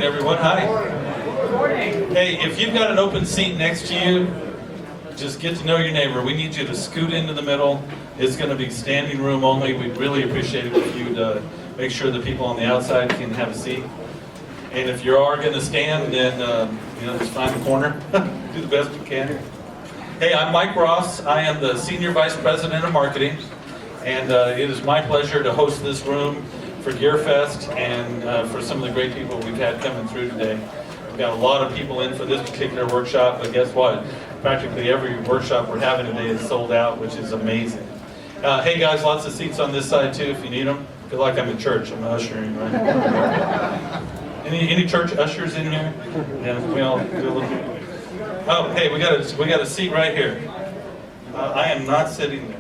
everyone. Hi. Good morning. Hey, if you've got an open seat next to you, just get to know your neighbor. We need you to scoot into the middle. It's going to be standing room only. We'd really appreciate it if you'd make sure the people on the outside can have a seat. And if you are going to stand, then just find the corner. Do the best you can. Hey, I'm Mike Ross. I am the Senior Vice President of Marketing. And it is my pleasure to host this room for GearFest and for some of the great people we've had coming through today. We've got a lot of people in for this particular workshop, but guess what? Practically every workshop we're having today is sold out, which is amazing. Hey guys, lots of seats on this side too if you need them. I feel like I'm in church. I'm ushering, right? Any church ushers in here? Yeah, we all do a little. Oh, hey, we got a seat right here. I am not sitting there.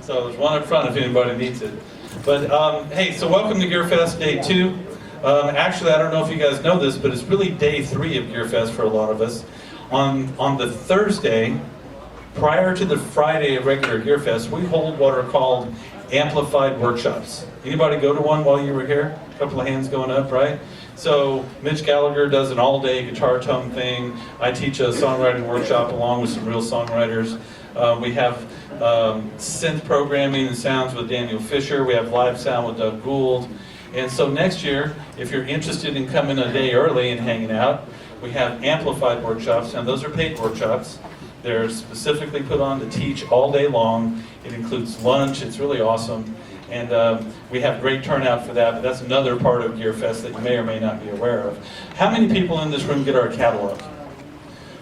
So there's one up front if anybody needs it. But hey, so welcome to GearFest Day 2. Actually, I don't know if you guys know this, but it's really Day 3 of GearFest for a lot of us. On the Thursday, prior to the Friday of regular GearFest, we hold what are called amplified workshops. Anybody go to one while you were here? A couple of hands going up, right? So Mitch Gallagher does an all-day guitar tone thing. I teach a songwriting workshop along with some real songwriters. We have synth programming and sounds with Daniel Fisher. We have live sound with Doug Gould. And so next year, if you're interested in coming a day early and hanging out, we have amplified workshops, and those are paid workshops. They're specifically put on to teach all day long. It includes lunch. It's really awesome. And we have great turnout for that, but that's another part of GearFest that you may or may not be aware of. How many people in this room get our catalog?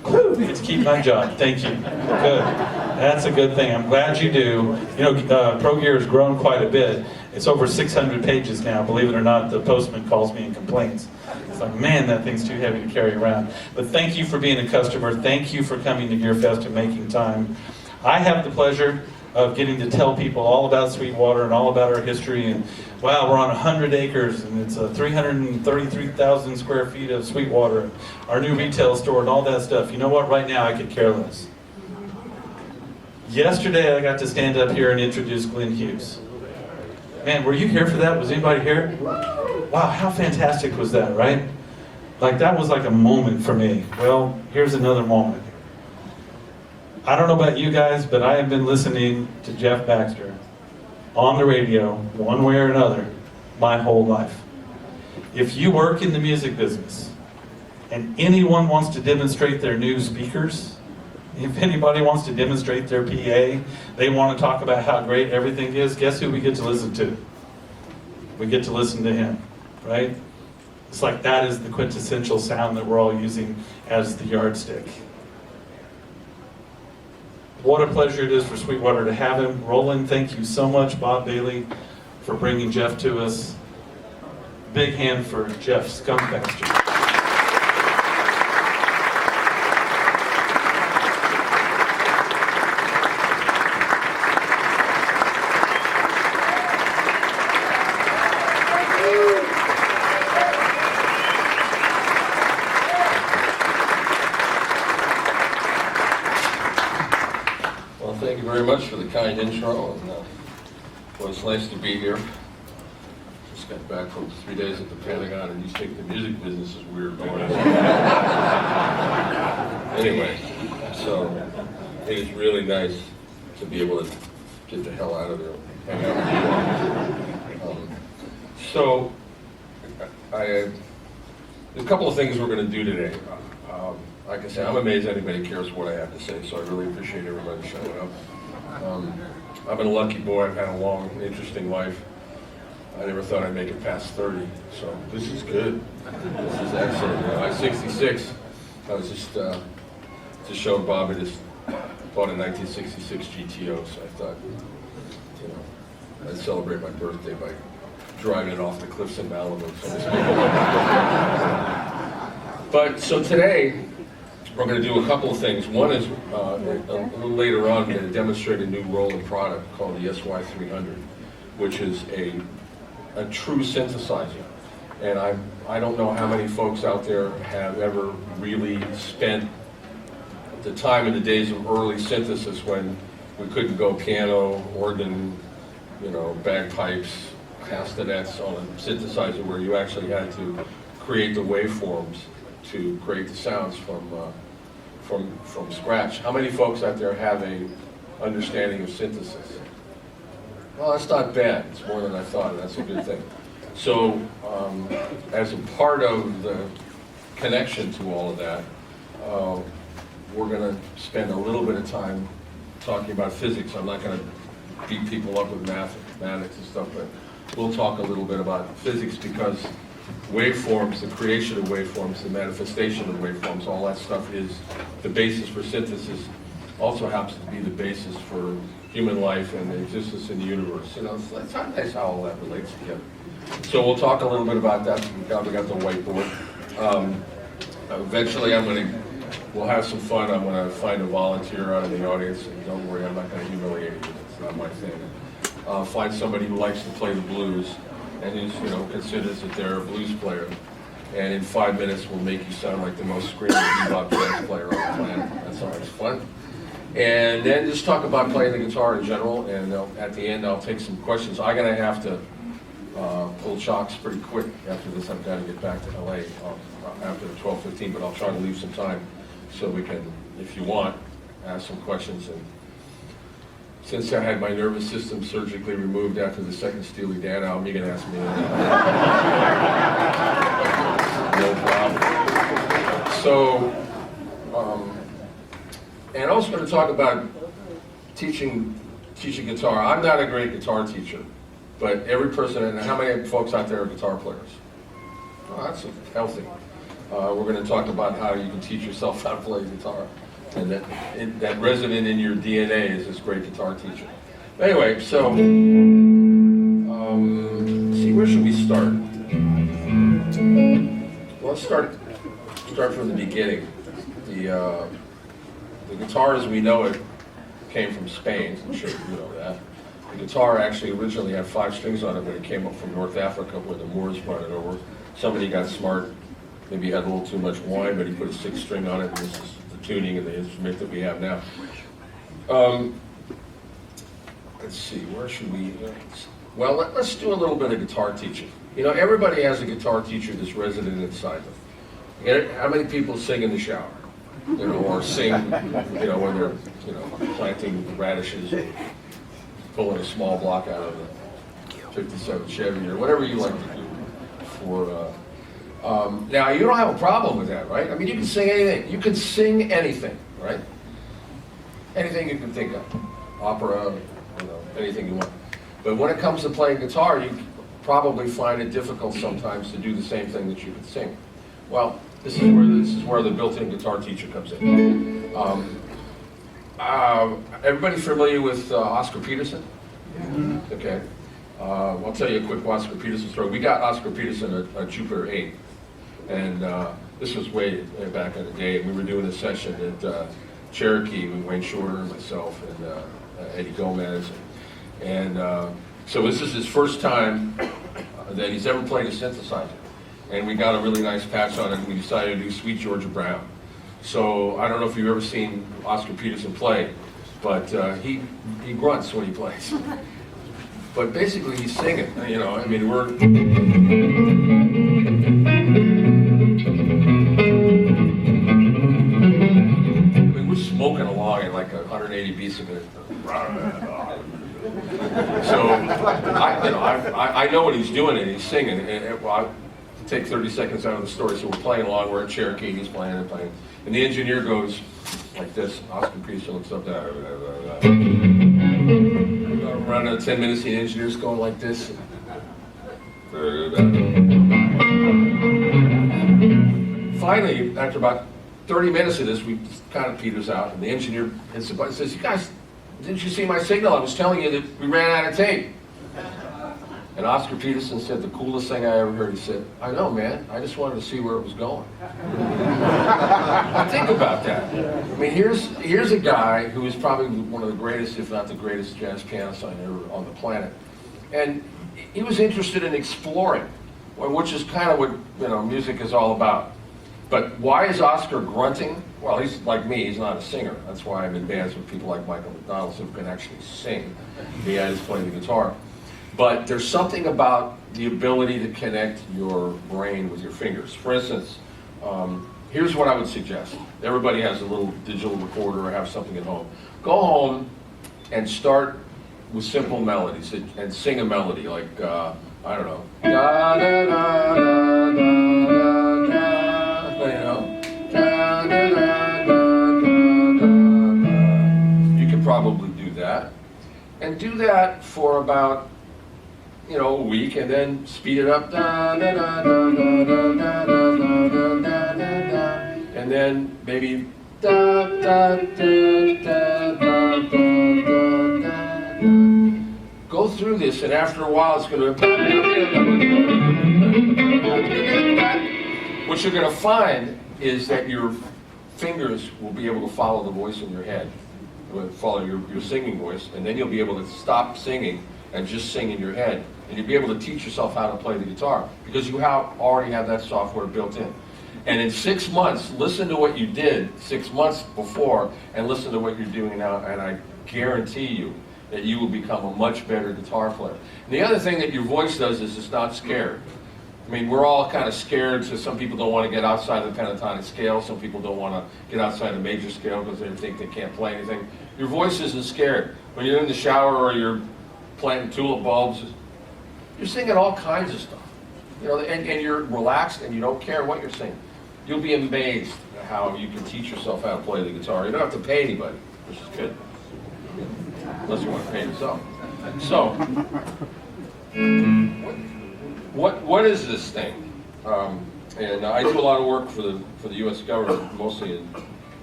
Whew, it's keep my job. Thank you. Good. That's a good thing. I'm glad you do. You know, Pro Gear has grown quite a bit. It's over 600 pages now. Believe it or not, the postman calls me and complains. It's like, man, that thing's too heavy to carry around. But thank you for being a customer. Thank you for coming to GearFest and making time. I have the pleasure of getting to tell people all about Sweetwater and all about our history. And wow, we're on 100 acres and it's 333,000 square feet of Sweetwater, our new retail store and all that stuff. You know what? Right now I could care less. Yesterday I got to stand up here and introduce Glenn Hughes. Man, were you here for that? Was anybody here? Wow, how fantastic was that, right? Like, that was like a moment for me. Well, here's another moment. I don't know about you guys, but I have been listening to Jeff Baxter on the radio, one way or another, my whole life. If you work in the music business, and anyone wants to demonstrate their new speakers, if anybody wants to demonstrate their PA, they want to talk about how great everything is, guess who we get to listen to? We get to listen to him, right? It's like that is the quintessential sound that we're all using as the yardstick. What a pleasure it is for Sweetwater to have him. Roland, thank you so much. Bob Bailey, for bringing Jeff to us. Big hand for Jeff Skunk Baxter. Thank you very much for the kind intro, and well, it's nice to be here. Just got back from 3 days at the Pentagon, and you think the music business is weird going on. Anyway, so it is really nice to be able to get the hell out of there and hang out with you all. So, there's a couple of things we're going to do today. Like I say, I'm amazed anybody cares what I have to say, so I really appreciate everybody showing up. I've been a lucky boy. I've had a long, interesting life. I never thought I'd make it past 30, so this is good. This is excellent. You know, I'm 66. I was just showing Bob I just bought a 1966 GTO, so I thought, you know, I'd celebrate my birthday by driving it off the cliffs in Malibu. But so today, we're going to do a couple of things. One is, a little later on, we're going to demonstrate a new Roland product called the SY300, which is a true synthesizer. And I don't know how many folks out there have ever really spent the time in the days of early synthesis when we couldn't go piano, organ, you know, bagpipes, castanets on a synthesizer where you actually had to create the waveforms to create the sounds from scratch. How many folks out there have a understanding of synthesis? Well, that's not bad. It's more than I thought, and that's a good thing. So, as a part of the connection to all of that, we're going to spend a little bit of time talking about physics. I'm not going to beat people up with mathematics and stuff, but we'll talk a little bit about physics, because waveforms, the creation of waveforms, the manifestation of waveforms, all that stuff is the basis for synthesis. Also happens to be the basis for human life and the existence in the universe. You know, it's not nice how all that relates together. So we'll talk a little bit about that. We got the whiteboard. Eventually, we'll have some fun. I'm going to find a volunteer out of the audience. And don't worry, I'm not going to humiliate you. It's not my thing. Find somebody who likes to play the blues and who's, considers that they're a blues player. And in 5 minutes, we'll make you sound like the most screaming bebop jazz player on the planet. That's always fun. And then just talk about playing the guitar in general. And at the end, I'll take some questions. I'm going to have to pull chocks pretty quick after this. I've got to get back to LA after 12:15, but I'll try to leave some time so we can, if you want, ask some questions. And since I had my nervous system surgically removed after the second Steely Dan album, you can ask me anything. No problem. So, and I was going to talk about teaching guitar. I'm not a great guitar teacher, but every person, and how many folks out there are guitar players? Oh, that's healthy. We're going to talk about how you can teach yourself how to play guitar. And that resident in your DNA is this great guitar teacher. Anyway, so, see, where should we start? Well, let's start from the beginning. The guitar as we know it came from Spain. I'm sure you know that. The guitar actually originally had 5 strings on it when it came up from North Africa, where the Moors brought it over. Somebody got smart, maybe had a little too much wine, but he put a 6th string on it, and this is the tuning and the instrument that we have now. Let's see, where should we? Well, let's do a little bit of guitar teaching. Everybody has a guitar teacher that's resident inside them. How many people sing in the shower? Or sing, when they're, planting radishes, pulling a small block out of the 57 Chevy, or whatever you like to do for, now, you don't have a problem with that, right? I mean, you can sing anything. You can sing anything, right? Anything you can think of. Opera, anything you want. But when it comes to playing guitar, you probably find it difficult sometimes to do the same thing that you can sing. Well, this is where the built-in guitar teacher comes in. Everybody familiar with Oscar Peterson? Okay. I'll tell you a quick Oscar Peterson story. We got Oscar Peterson a Jupiter 8. And this was way back in the day. We were doing a session at Cherokee with Wayne Shorter and myself and Eddie Gomez. And so this is his first time that he's ever played a synthesizer. And we got a really nice patch on it, and we decided to do Sweet Georgia Brown. So I don't know if you've ever seen Oscar Peterson play, but he grunts when he plays. But basically he's singing, I mean, we're smoking along at like 180 beats a minute. So I know what he's doing, and he's singing. And I'll take 30 seconds out of the story. So we're playing along. We're at Cherokee. He's playing and playing, and the engineer goes like this. Oscar Peterson looks up there. Around 10 minutes, the engineer's going like this. Finally, after about 30 minutes of this, we kind of peters out, and the engineer hits the button and says, "You guys, didn't you see my signal? I was telling you that we ran out of tape." And Oscar Peterson said the coolest thing I ever heard. He said, "I know, man. I just wanted to see where it was going." Think about that. I mean, here's a guy who is probably one of the greatest, if not the greatest, jazz pianist on the planet. And he was interested in exploring, which is kind of what music is all about. But why is Oscar grunting? Well, he's like me. He's not a singer. That's why I'm in bands with people like Michael McDonald, who can actually sing. He has played the guitar. But there's something about the ability to connect your brain with your fingers. For instance, here's what I would suggest. Everybody has a little digital recorder or have something at home. Go home and start with simple melodies and sing a melody like, I don't know. Da, da, da, da, da, da, you know. Da, da, da, da, da, da. You can probably do that. And do that for about, a week, and then speed it up. Da, da, da, da, da, da, da, da, da, da, da, and then maybe da, da, da, da, da, da, da. Go through this, and after a while, it's going to. What you're going to find is that your fingers will be able to follow the voice in your head, will follow your singing voice, and then you'll be able to stop singing and just sing in your head. And you'll be able to teach yourself how to play the guitar because you already have that software built in. And in 6 months, listen to what you did 6 months before and listen to what you're doing now, and I guarantee you that you will become a much better guitar player. And the other thing that your voice does is it's not scared. I mean, we're all kind of scared, so some people don't want to get outside the pentatonic scale, some people don't want to get outside the major scale because they think they can't play anything. Your voice isn't scared. When you're in the shower or you're playing tulip bulbs, you're singing all kinds of stuff, and you're relaxed and you don't care what you're singing. You'll be amazed at how you can teach yourself how to play the guitar. You don't have to pay anybody, which is good, unless you want to pay yourself. So, what is this thing? And I do a lot of work for the U.S. government, mostly in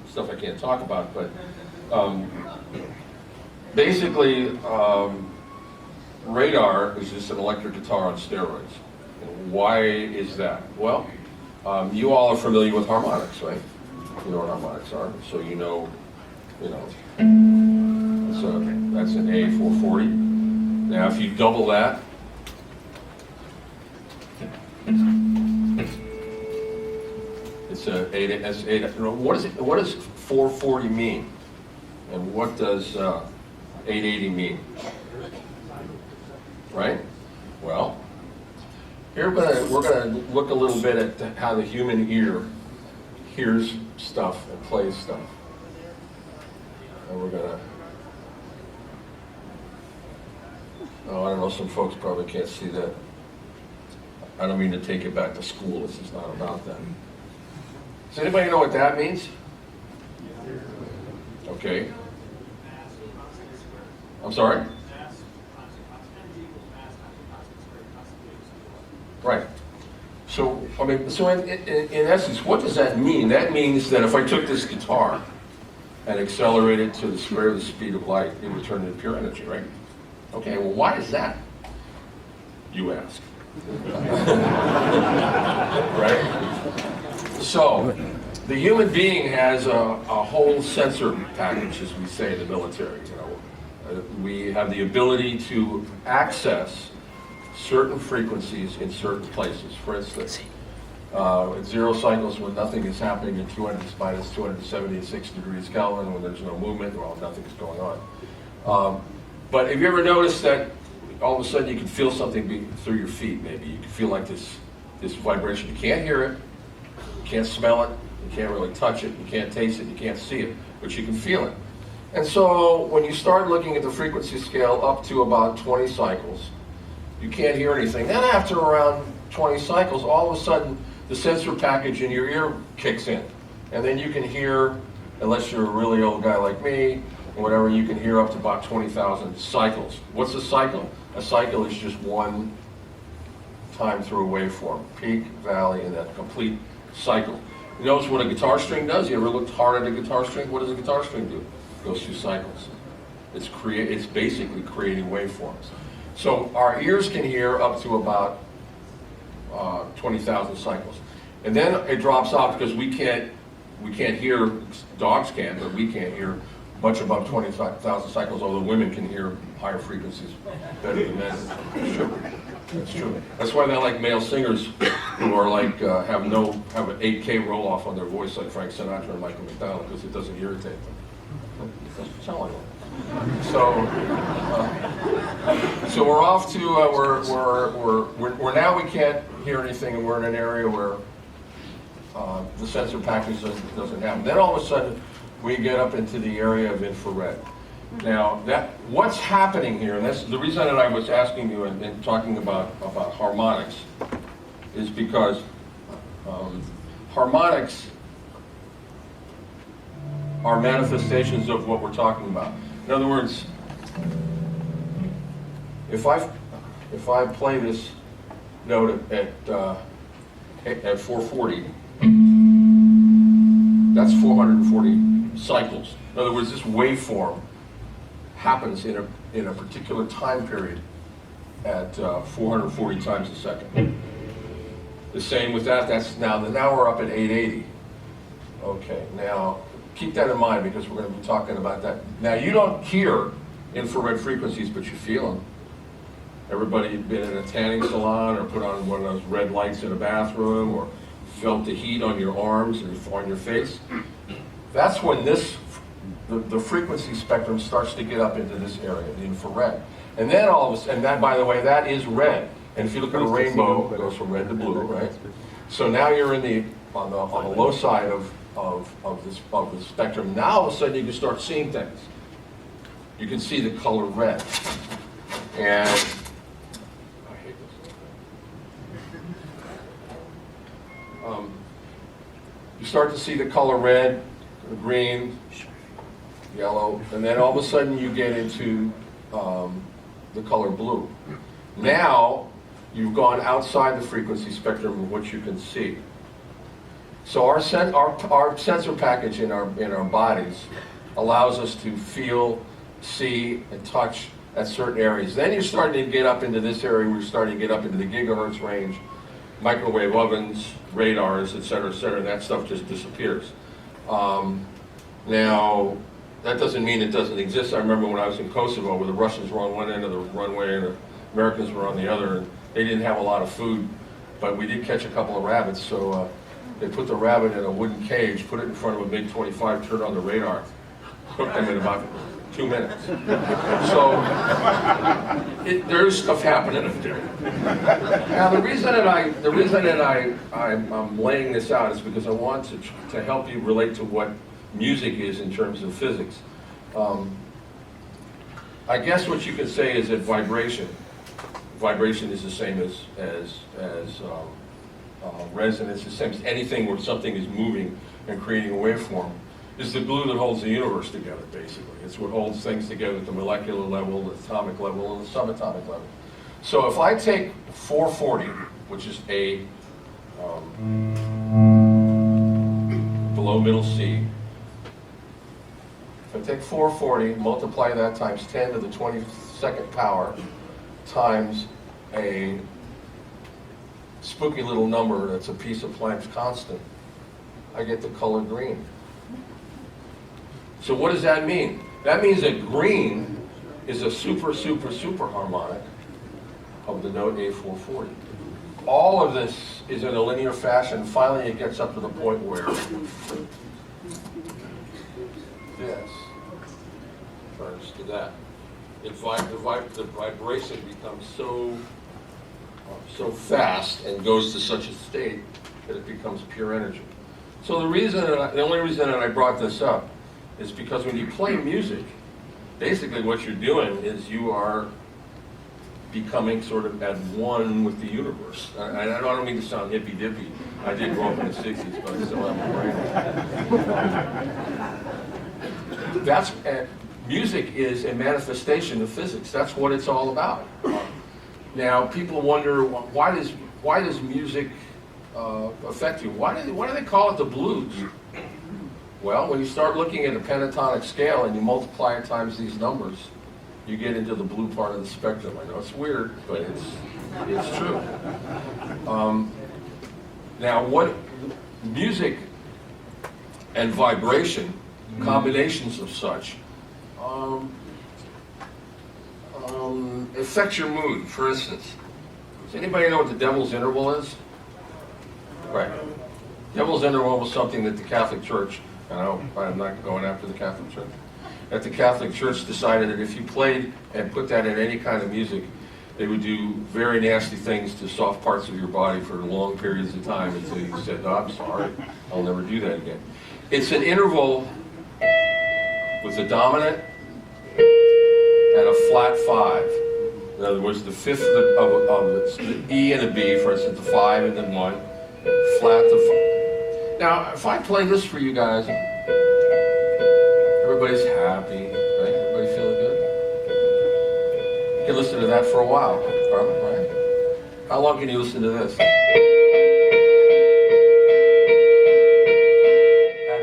stuff I can't talk about, but basically. Radar is just an electric guitar on steroids. And why is that? Well, you all are familiar with harmonics, right? You know what harmonics are, so that's an A440. Now, if you double that, it's a 8. What does 440 mean? And what does 880 mean? Right? Well, here we're gonna look a little bit at how the human ear hears stuff and plays stuff. And we're gonna, I don't know, some folks probably can't see that. I don't mean to take it back to school, this is not about that. Does anybody know what that means? Okay. I'm sorry? Right. So, in essence, what does that mean? That means that if I took this guitar and accelerated to the square of the speed of light, it would turn into pure energy, right? Okay, well, why is that? You ask. Right? So, the human being has a whole sensor package, as we say in the military. We have the ability to access certain frequencies in certain places. For instance, at 0 cycles, when nothing is happening at minus 276 degrees Kelvin, when there's no movement, well, nothing's going on. But have you ever noticed that all of a sudden you can feel something through your feet, maybe? You can feel like this vibration. You can't hear it, you can't smell it, you can't really touch it, you can't taste it, you can't see it, but you can feel it. And so when you start looking at the frequency scale up to about 20 cycles, you can't hear anything. Then after around 20 cycles, all of a sudden the sensor package in your ear kicks in. And then you can hear, unless you're a really old guy like me, or whatever, you can hear up to about 20,000 cycles. What's a cycle? A cycle is just one time through a waveform. Peak, valley, and that complete cycle. You notice what a guitar string does? You ever looked hard at a guitar string? What does a guitar string do? It goes through cycles. It's basically creating waveforms. So our ears can hear up to about 20,000 cycles. And then it drops off because we can't hear, dogs can, but we can't hear much above 20,000 cycles, although women can hear higher frequencies better than men. It's true. That's true. That's why they like male singers who are like, have an 8K roll off on their voice like Frank Sinatra and Michael McDonald, because it doesn't irritate them. It doesn't sound like them. So we're off to we're now we can't hear anything, and we're in an area where the sensor package doesn't have. Then all of a sudden we get up into the area of infrared. Now what's happening here, and that's the reason that I was asking you and talking about harmonics, is because harmonics are manifestations of what we're talking about. In other words, if I play this note at 440, that's 440 cycles. In other words, this waveform happens in a particular time period at 440 times a second. The same with that. That's now we're up at 880. Okay, now keep that in mind because we're going to be talking about that. Now you don't hear infrared frequencies, but you feel them. Everybody been in a tanning salon or put on one of those red lights in a bathroom or felt the heat on your arms or on your face? That's when the frequency spectrum starts to get up into this area, the infrared. And then all of a sudden, and that, by the way, that is red. And if you look at a rainbow, it goes from red to blue, right? So now you're on the low side of the spectrum. Now all of a sudden you can start seeing things. You can see the color red. And I hate this. You start to see the color red, green, yellow, and then all of a sudden you get into the color blue. Now you've gone outside the frequency spectrum of what you can see. So our sensor package in our bodies allows us to feel, see, and touch at certain areas. Then you're starting to get up into this area. We're starting to get up into the gigahertz range, microwave ovens, radars, et cetera, and that stuff just disappears. Now, that doesn't mean it doesn't exist. I remember when I was in Kosovo, where the Russians were on one end of the runway and the Americans were on the other, and they didn't have a lot of food, but we did catch a couple of rabbits, so they put the rabbit in a wooden cage, put it in front of a MiG-25, turned on the radar, hooked them in about 2 minutes. So there's stuff happening up there. Now the reason that I'm laying this out is because I want to help you relate to what music is in terms of physics. I guess what you could say is that vibration is the same as resonance, the same as anything where something is moving and creating a waveform. Is the glue that holds the universe together, basically. It's what holds things together at the molecular level, the atomic level, and the subatomic level. So if I take 440, which is a below middle C, if I take 440, multiply that times 10 to the 22nd power, times a spooky little number that's a piece of Planck's constant, I get the color green. So what does that mean? That means that green is a super harmonic of the note A440. All of this is in a linear fashion. Finally, it gets up to the point where this turns to that. The vibration becomes so fast and goes to such a state that it becomes pure energy. So the only reason that I brought this up is because when you play music, basically what you're doing is you are becoming sort of at one with the universe. I don't mean to sound hippy-dippy. I did grow up in the 60s, but I still have a brain. Music is a manifestation of physics. That's what it's all about. Now, people wonder, why does music affect you? Why do they call it the blues? Well, when you start looking at a pentatonic scale and you multiply it times these numbers, you get into the blue part of the spectrum. I know it's weird, but it's true. Now, what music and vibration, combinations of such, affect your mood. For instance, does anybody know what the devil's interval is? Right. Devil's interval was something that the Catholic Church, and I'm not going after the Catholic Church, that the Catholic Church decided that if you played and put that in any kind of music, they would do very nasty things to soft parts of your body for long periods of time until you said, no, I'm sorry, I'll never do that again. It's an interval with a dominant and a flat 5. In other words, the fifth of the E and a B, for instance, the 5 and then 1, flat to 5. Now, if I play this for you guys, everybody's happy, right? Everybody feeling good? You can listen to that for a while, right? How long can you listen to this?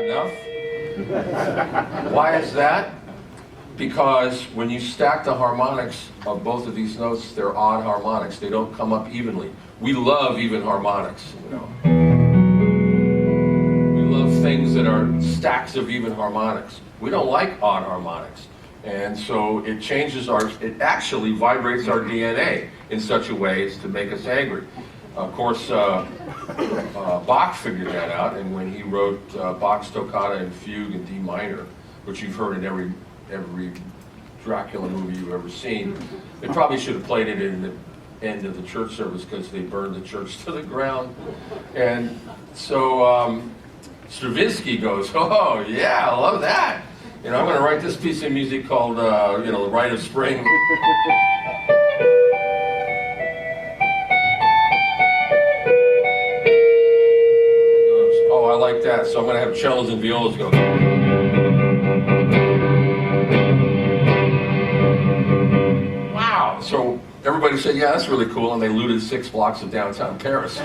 Enough? Why is that? Because when you stack the harmonics of both of these notes, they're odd harmonics. They don't come up evenly. We love even harmonics, you know. We love things that are stacks of even harmonics. We don't like odd harmonics. And so it changes it actually vibrates our DNA in such a way as to make us angry. Of course, Bach figured that out, and when he wrote Bach's Toccata and Fugue in D minor, which you've heard in every Dracula movie you've ever seen, they probably should have played it in the end of the church service because they burned the church to the ground. And so Stravinsky goes, oh yeah, I love that. You know, I'm going to write this piece of music called, The Rite of Spring. Oh, I like that. So I'm going to have cellos and violas go. Wow. So everybody said, yeah, that's really cool. And they looted 6 blocks of downtown Paris.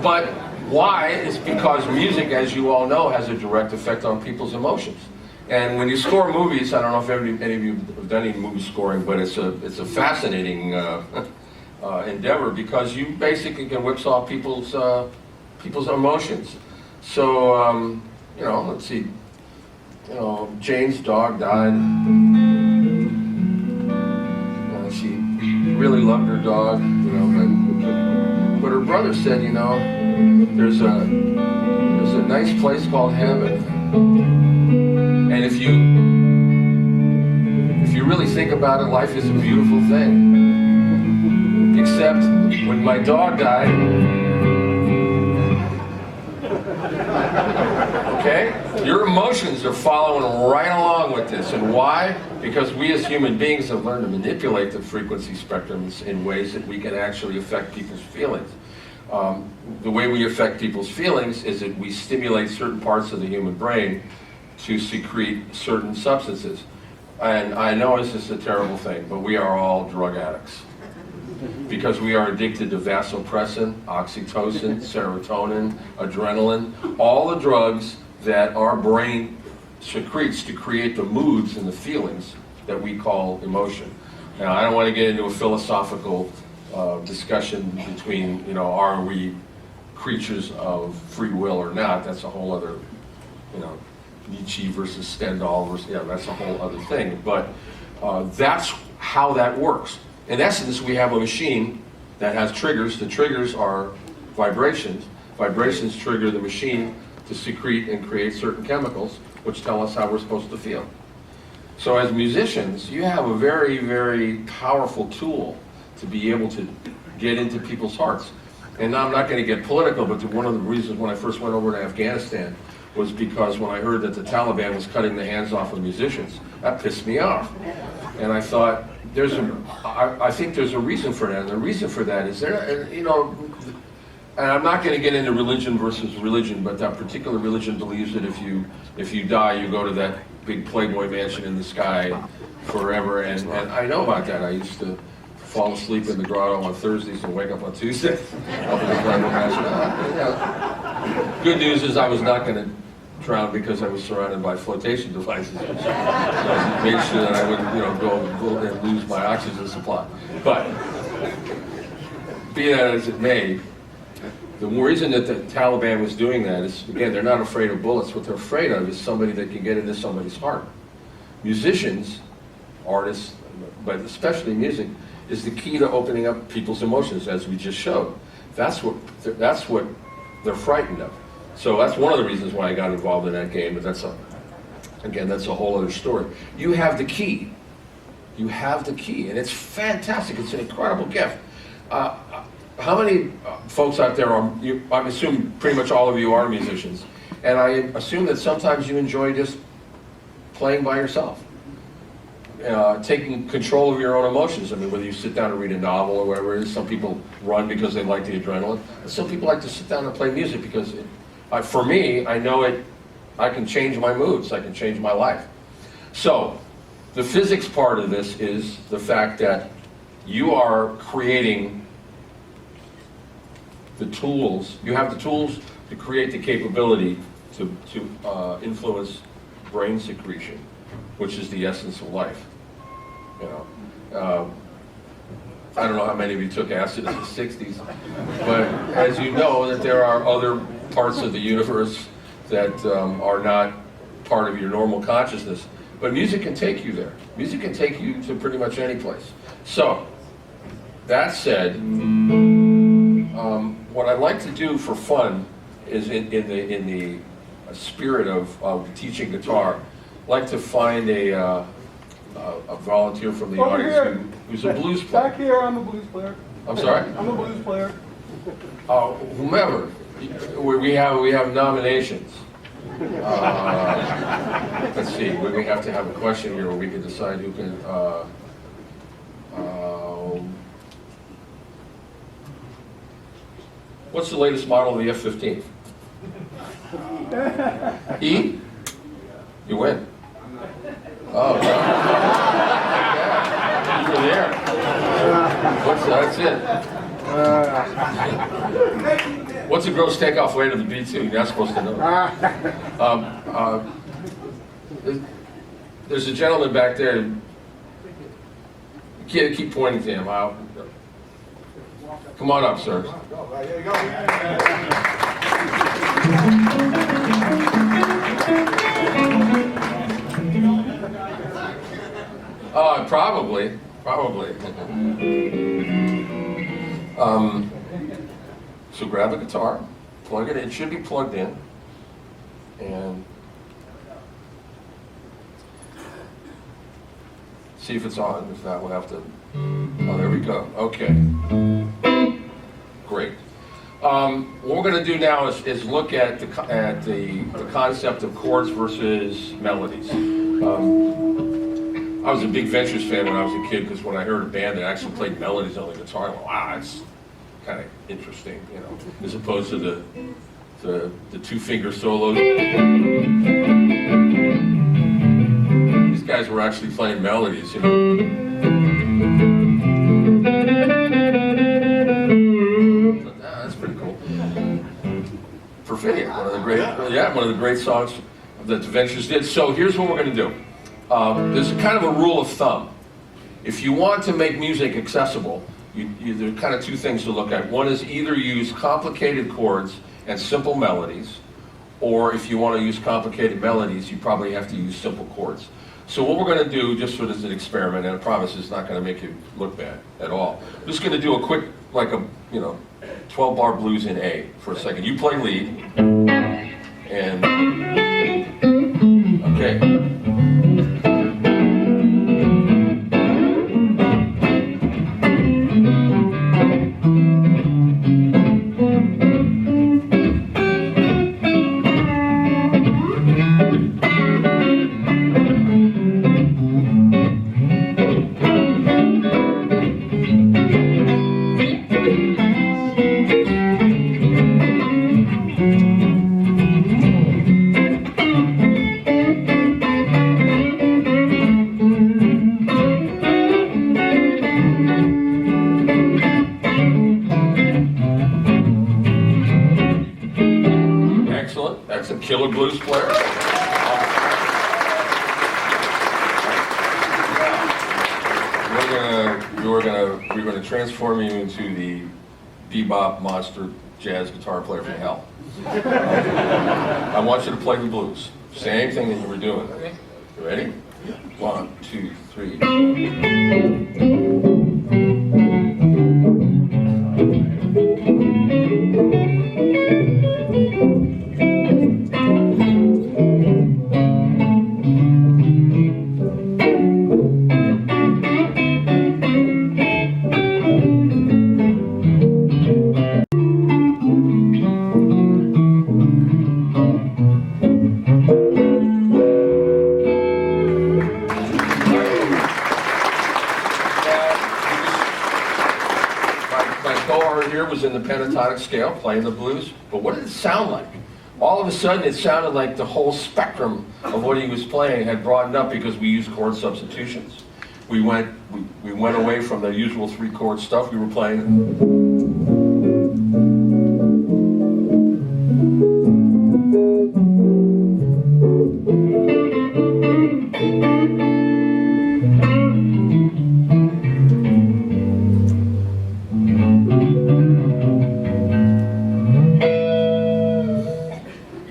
But why? It's because music, as you all know, has a direct effect on people's emotions. And when you score movies, I don't know if any of you have done any movie scoring, but it's a fascinating endeavor because you basically can whipsaw people's emotions. So let's see. Jane's dog died. She really loved her dog, but her brother said, there's a nice place called heaven, and if you really think about it, life is a beautiful thing. Except when my dog died, okay, your emotions are following right along with this, and why? Because we as human beings have learned to manipulate the frequency spectrums in ways that we can actually affect people's feelings. The way we affect people's feelings is that we stimulate certain parts of the human brain to secrete certain substances. And I know this is a terrible thing, but we are all drug addicts. Because we are addicted to vasopressin, oxytocin, serotonin, adrenaline, all the drugs that our brain secretes to create the moods and the feelings that we call emotion. Now, I don't want to get into a philosophical discussion between, are we creatures of free will or not? That's a whole other, Nietzsche versus Stendhal versus, that's a whole other thing. But that's how that works. In essence, we have a machine that has triggers. The triggers are vibrations. Vibrations trigger the machine to secrete and create certain chemicals, which tell us how we're supposed to feel. So as musicians, you have a very, very powerful tool to be able to get into people's hearts. And now I'm not going to get political, but one of the reasons when I first went over to Afghanistan was because when I heard that the Taliban was cutting the hands off of musicians, that pissed me off. And I thought, I think there's a reason for that. And the reason for that is and I'm not going to get into religion versus religion, but that particular religion believes that if you die, you go to that big Playboy mansion in the sky forever. And I know about that. I used to fall asleep in the grotto on Thursdays and wake up on Tuesdays. Good news is I was not going to drown because I was surrounded by flotation devices, which made sure that I wouldn't, go and lose my oxygen supply. But be that as it may, the reason that the Taliban was doing that is, again, they're not afraid of bullets. What they're afraid of is somebody that can get into somebody's heart. Musicians, artists, but especially music, is the key to opening up people's emotions, as we just showed. That's what they're frightened of. So that's one of the reasons why I got involved in that game, but again, that's a whole other story. You have the key. You have the key, and it's fantastic. It's an incredible gift. How many folks out there I assume pretty much all of you are musicians, and I assume that sometimes you enjoy just playing by yourself, taking control of your own emotions. I mean, whether you sit down and read a novel or whatever it is, some people run because they like the adrenaline, and some people like to sit down and play music because, for me, I know I can change my moods, I can change my life. So, the physics part of this is the fact that you are creating the tools, you have the tools to create the capability to influence brain secretion, which is the essence of life. You know, I don't know how many of you took acid in the 60s, but as you know, that there are other parts of the universe that are not part of your normal consciousness. But music can take you there. Music can take you to pretty much any place. So, that said, what I'd like to do for fun is in the spirit of teaching guitar, I'd like to find a volunteer from the audience who's a blues player. Back here, I'm a blues player. I'm sorry? I'm a blues player. Whomever. We have nominations. Let's see, we have to have a question here where we can decide who can, what's the latest model of the F-15? E? You win. Oh, no. You were there. That's it. What's the gross takeoff weight of the B-2? You're not supposed to know. There's a gentleman back there. You can't keep pointing to him. Come on up, sir. Probably. So grab a guitar, plug it in. It should be plugged in, and see if it's on. If not, we'll have to. Oh, there we go. Okay. Great. What we're going to do now is look at the concept of chords versus melodies. I was a big Ventures fan when I was a kid because when I heard a band that actually played melodies on the guitar, I went, wow, that's kind of interesting, you know, as opposed to the two-finger solos. These guys were actually playing melodies, you know. That's pretty cool. Perfidion, one of the great songs that the Ventures did. So here's what we're going to do. There's kind of a rule of thumb. If you want to make music accessible, there are kind of two things to look at. One is either use complicated chords and simple melodies, or if you want to use complicated melodies, you probably have to use simple chords. So what we're going to do, just sort of as an experiment, and I promise it's not going to make you look bad at all. I'm just going to do a quick, 12-bar blues in A for a second. You play lead, and okay. Killer blues player. We're gonna transform you into the bebop monster jazz guitar player from hell. I want you to play the blues. Same thing that you were doing. You ready? 1, 2, 3. pentatonic scale, playing the blues, but what did it sound like? All of a sudden, it sounded like the whole spectrum of what he was playing had broadened up because we used chord substitutions. We went away from the usual 3-chord stuff. We were playing.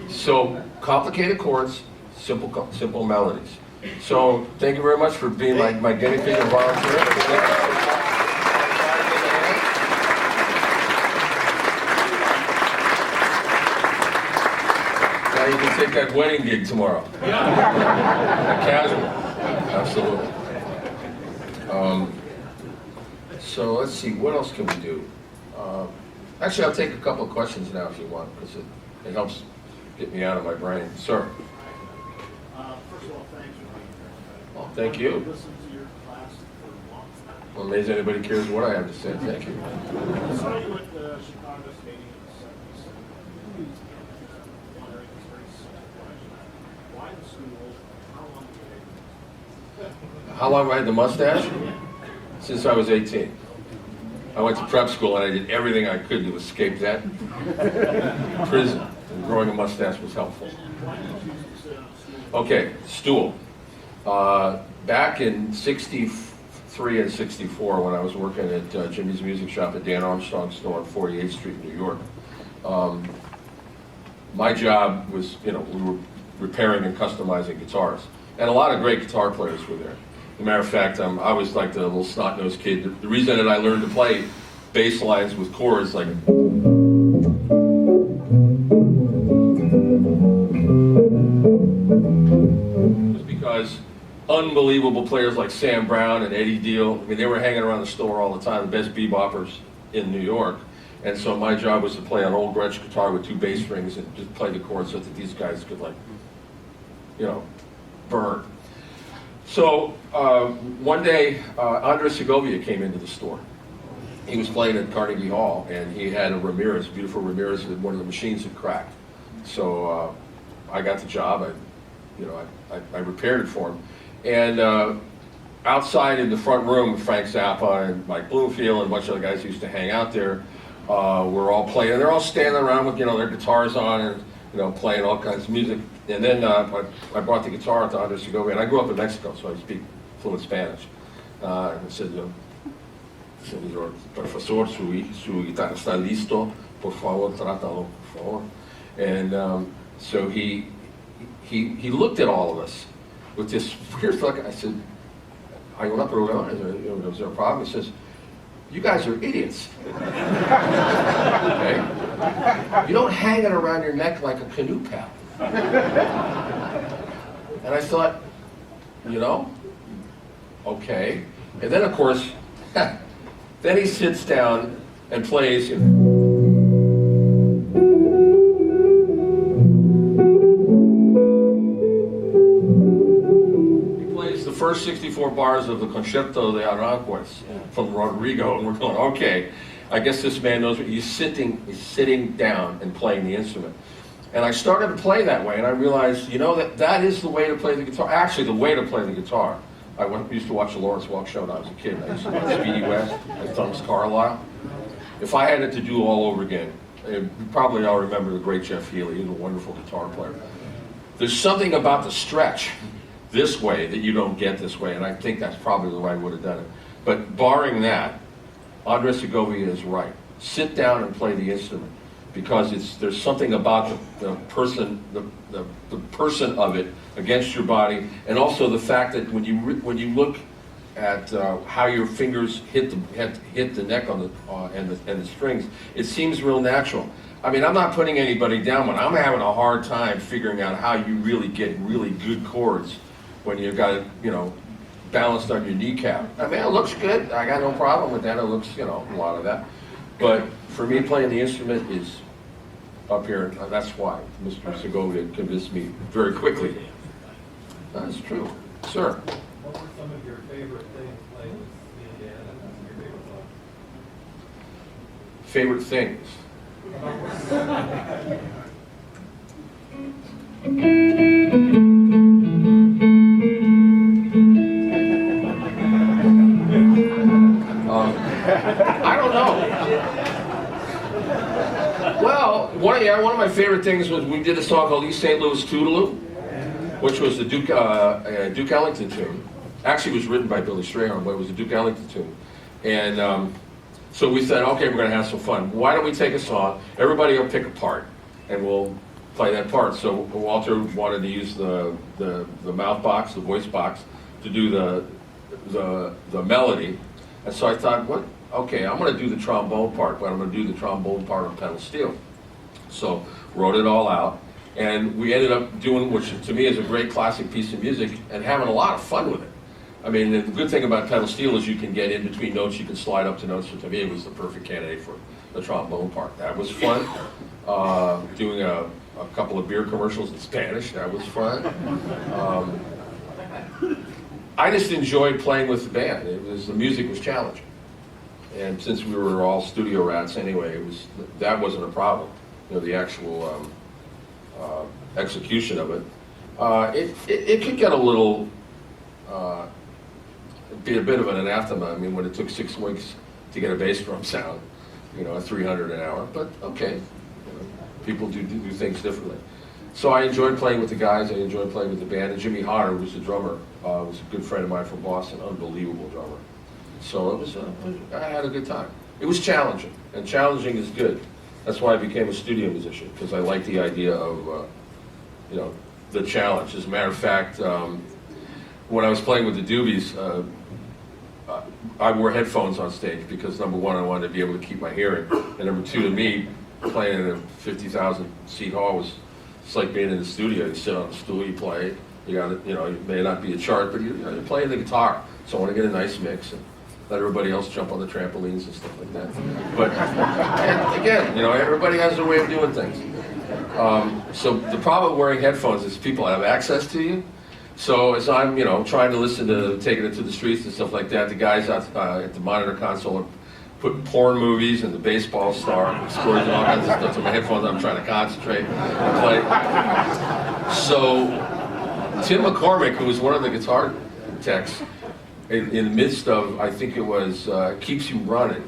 So complicated chords, simple melodies. So thank you very much for being my guinea pig and volunteer. Now you can take that wedding gig tomorrow. Casual, absolutely. So let's see, what else can we do? Actually, I'll take a couple of questions now if you want, because it helps get me out of my brain. Sir. First of all, thanks for being here. Well, thank you. I've listened to your class for a long time. I'm amazed anybody cares what I have to say. Thank you. I saw you at the Chicago Stadium in the 70s. Wondering, it's very simple question. Why the school? How long did you take? How long have I had the mustache? Since I was 18. I went to prep school and I did everything I could to escape that prison. And growing a mustache was helpful. Why did you choose to sit on a stool? Okay, stool. Back in '63 and '64, when I was working at Jimmy's Music Shop at Dan Armstrong's store on 48th Street in New York, my job was, we were repairing and customizing guitars. And a lot of great guitar players were there. As a matter of fact, I was like the little snot-nosed kid. The reason that I learned to play bass lines with chords like was because unbelievable players like Sam Brown and Eddie Deal, I mean, they were hanging around the store all the time, the best beboppers in New York. And so my job was to play an old Gretsch guitar with 2 bass strings and just play the chords so that these guys could, like, burn. So one day, Andres Segovia came into the store. He was playing at Carnegie Hall, and he had a Ramirez, beautiful Ramirez, that one of the machines had cracked. So I got the job. I repaired it for him. And outside in the front room, Frank Zappa and Mike Bloomfield and a bunch of other guys who used to hang out there were all playing. And they're all standing around with their guitars on and playing all kinds of music. And then I brought the guitar to Andres Segovia, and I grew up in Mexico, so I speak fluent Spanish. And I said, Señor profesor, su guitarra está listo, por favor, trátalo, por favor. And so he looked at all of us with this weird look. I said, "Hay una problema? Is there a problem?" He says, "You guys are idiots." Okay? You don't hang it around your neck like a canoe paddle. And I thought, okay. And then, of course, then he sits down and plays. He plays the first 64 bars of the Concierto de Aranjuez from Rodrigo, and we're going, okay, I guess this man knows what he's sitting down and playing the instrument. And I started to play that way, and I realized, that is the way to play the guitar. Actually, the way to play the guitar. I used to watch the Lawrence Welk show when I was a kid. I used to watch Speedy West and Thomas Carlyle. If I had it to do all over again, you probably all remember the great Jeff Healey. He was a wonderful guitar player. There's something about the stretch this way that you don't get this way, and I think that's probably the way I would have done it. But barring that, Andres Segovia is right. Sit down and play the instrument, because there's something about the person of it against your body, and also the fact that when you look at how your fingers hit the neck on and the strings, it seems real natural. I mean, I'm not putting anybody down, but I'm having a hard time figuring out how you really get really good chords when you've got it, balanced on your kneecap. I mean, it looks good. I got no problem with that. It looks, a lot of that. But for me, playing the instrument is up here. That's why Mr. Segovia convinced me very quickly. That's true. Sir? What were some of your favorite things playing with Steely Dan, and your favorite song? Favorite things? I don't know. Well, one of my favorite things was we did a song called East St. Louis Toodaloo, which was the Duke Ellington tune. Actually, it was written by Billy Strayhorn, but it was a Duke Ellington tune. And so we said, okay, we're going to have some fun. Why don't we take a song, everybody will pick a part, and we'll play that part. So Walter wanted to use the mouth box, the voice box, to do the melody. And so I thought, what? Okay, I'm going to do the trombone part, but I'm going to do the trombone part on pedal steel. So wrote it all out, and we ended up doing, which to me is a great classic piece of music, and having a lot of fun with it. I mean, the good thing about pedal steel is you can get in between notes, you can slide up to notes, so to me it was the perfect candidate for the trombone part. That was fun. Doing a couple of beer commercials in Spanish, that was fun. I just enjoyed playing with the band. The music was challenging. And since we were all studio rats anyway, that wasn't a problem. You know, the actual execution of it. It could get a little, be a bit of an anathema. I mean, when it took 6 weeks to get a bass drum sound, you know, at 300 an hour. But okay, you know, people do things differently. So I enjoyed playing with the guys. I enjoyed playing with the band. And Jimmy Hodder, who was the drummer, was a good friend of mine from Boston. Unbelievable drummer. So it was, I had a good time. It was challenging, and challenging is good. That's why I became a studio musician, because I like the idea of, you know, the challenge. As a matter of fact, when I was playing with the Doobies, I wore headphones on stage because number one, I wanted to be able to keep my hearing, and number two, to me, playing in a 50,000 seat hall was, it's like being in the studio. You sit on a stool, you play. You got, you know, it may not be a chart, but you're playing the guitar. So I want to get a nice mix and let everybody else jump on the trampolines and stuff like that. But and again, you know, everybody has their way of doing things. So the problem with wearing headphones is people have access to you. So as I'm, you know, trying to listen to Taking It to the Streets and stuff like that, the guys out at the monitor console are putting porn movies and the baseball star scores and all kinds of stuff to my headphones. I'm trying to concentrate and play. So Tim McCormick, who was one of the guitar techs, in the midst of, I think it was Keeps You Running,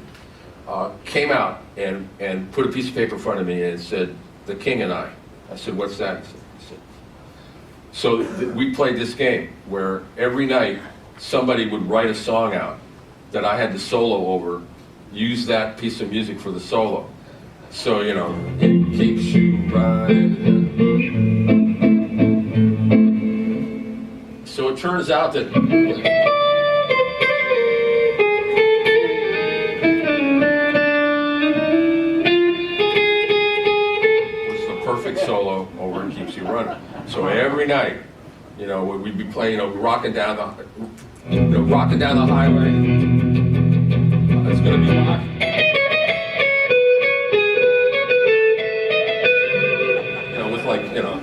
came out and put a piece of paper in front of me and said, "The King and I." I said, "What's that?" He said, so we played this game where every night somebody would write a song out that I had to solo over, use that piece of music for the solo. So, you know, it keeps you running. So it turns out that perfect solo over and Keeps You Running. So every night, you know, we'd be playing, you know, rocking down the highway. It's gonna be rock. You know, with like, you know.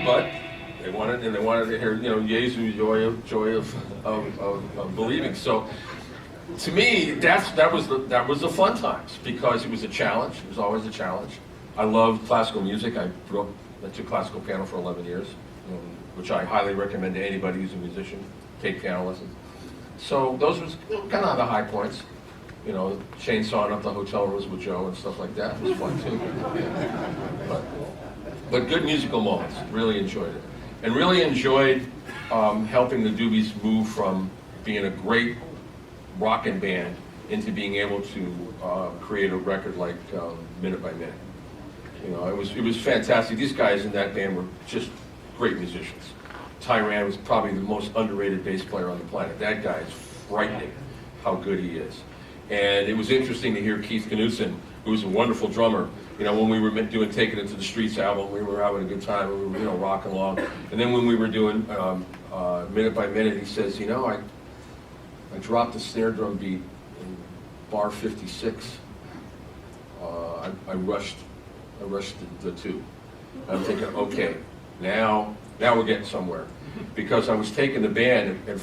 But they wanted to hear, you know, Jesu, joy of believing. So. To me, that was the fun times because it was a challenge. It was always a challenge. I loved classical music. I took classical piano for 11 years, which I highly recommend to anybody who's a musician. Take piano lessons. So those was kind of the high points. You know, chainsawing up the hotel rooms with Joe and stuff like that was fun too. But good musical moments. Really enjoyed it, and really enjoyed helping the Doobies move from being a great rockin' band into being able to create a record like Minute by Minute. You know, it was fantastic. These guys in that band were just great musicians. Tyran was probably the most underrated bass player on the planet. That guy is frightening how good he is. And it was interesting to hear Keith Knudsen, who was a wonderful drummer. You know, when we were doing Taking It to the Streets album, we were having a good time. We were, you know, rocking along. And then when we were doing Minute by Minute, he says, you know, I dropped the snare drum beat in bar 56. I rushed the two. I'm thinking, okay, now we're getting somewhere, because I was taking the band and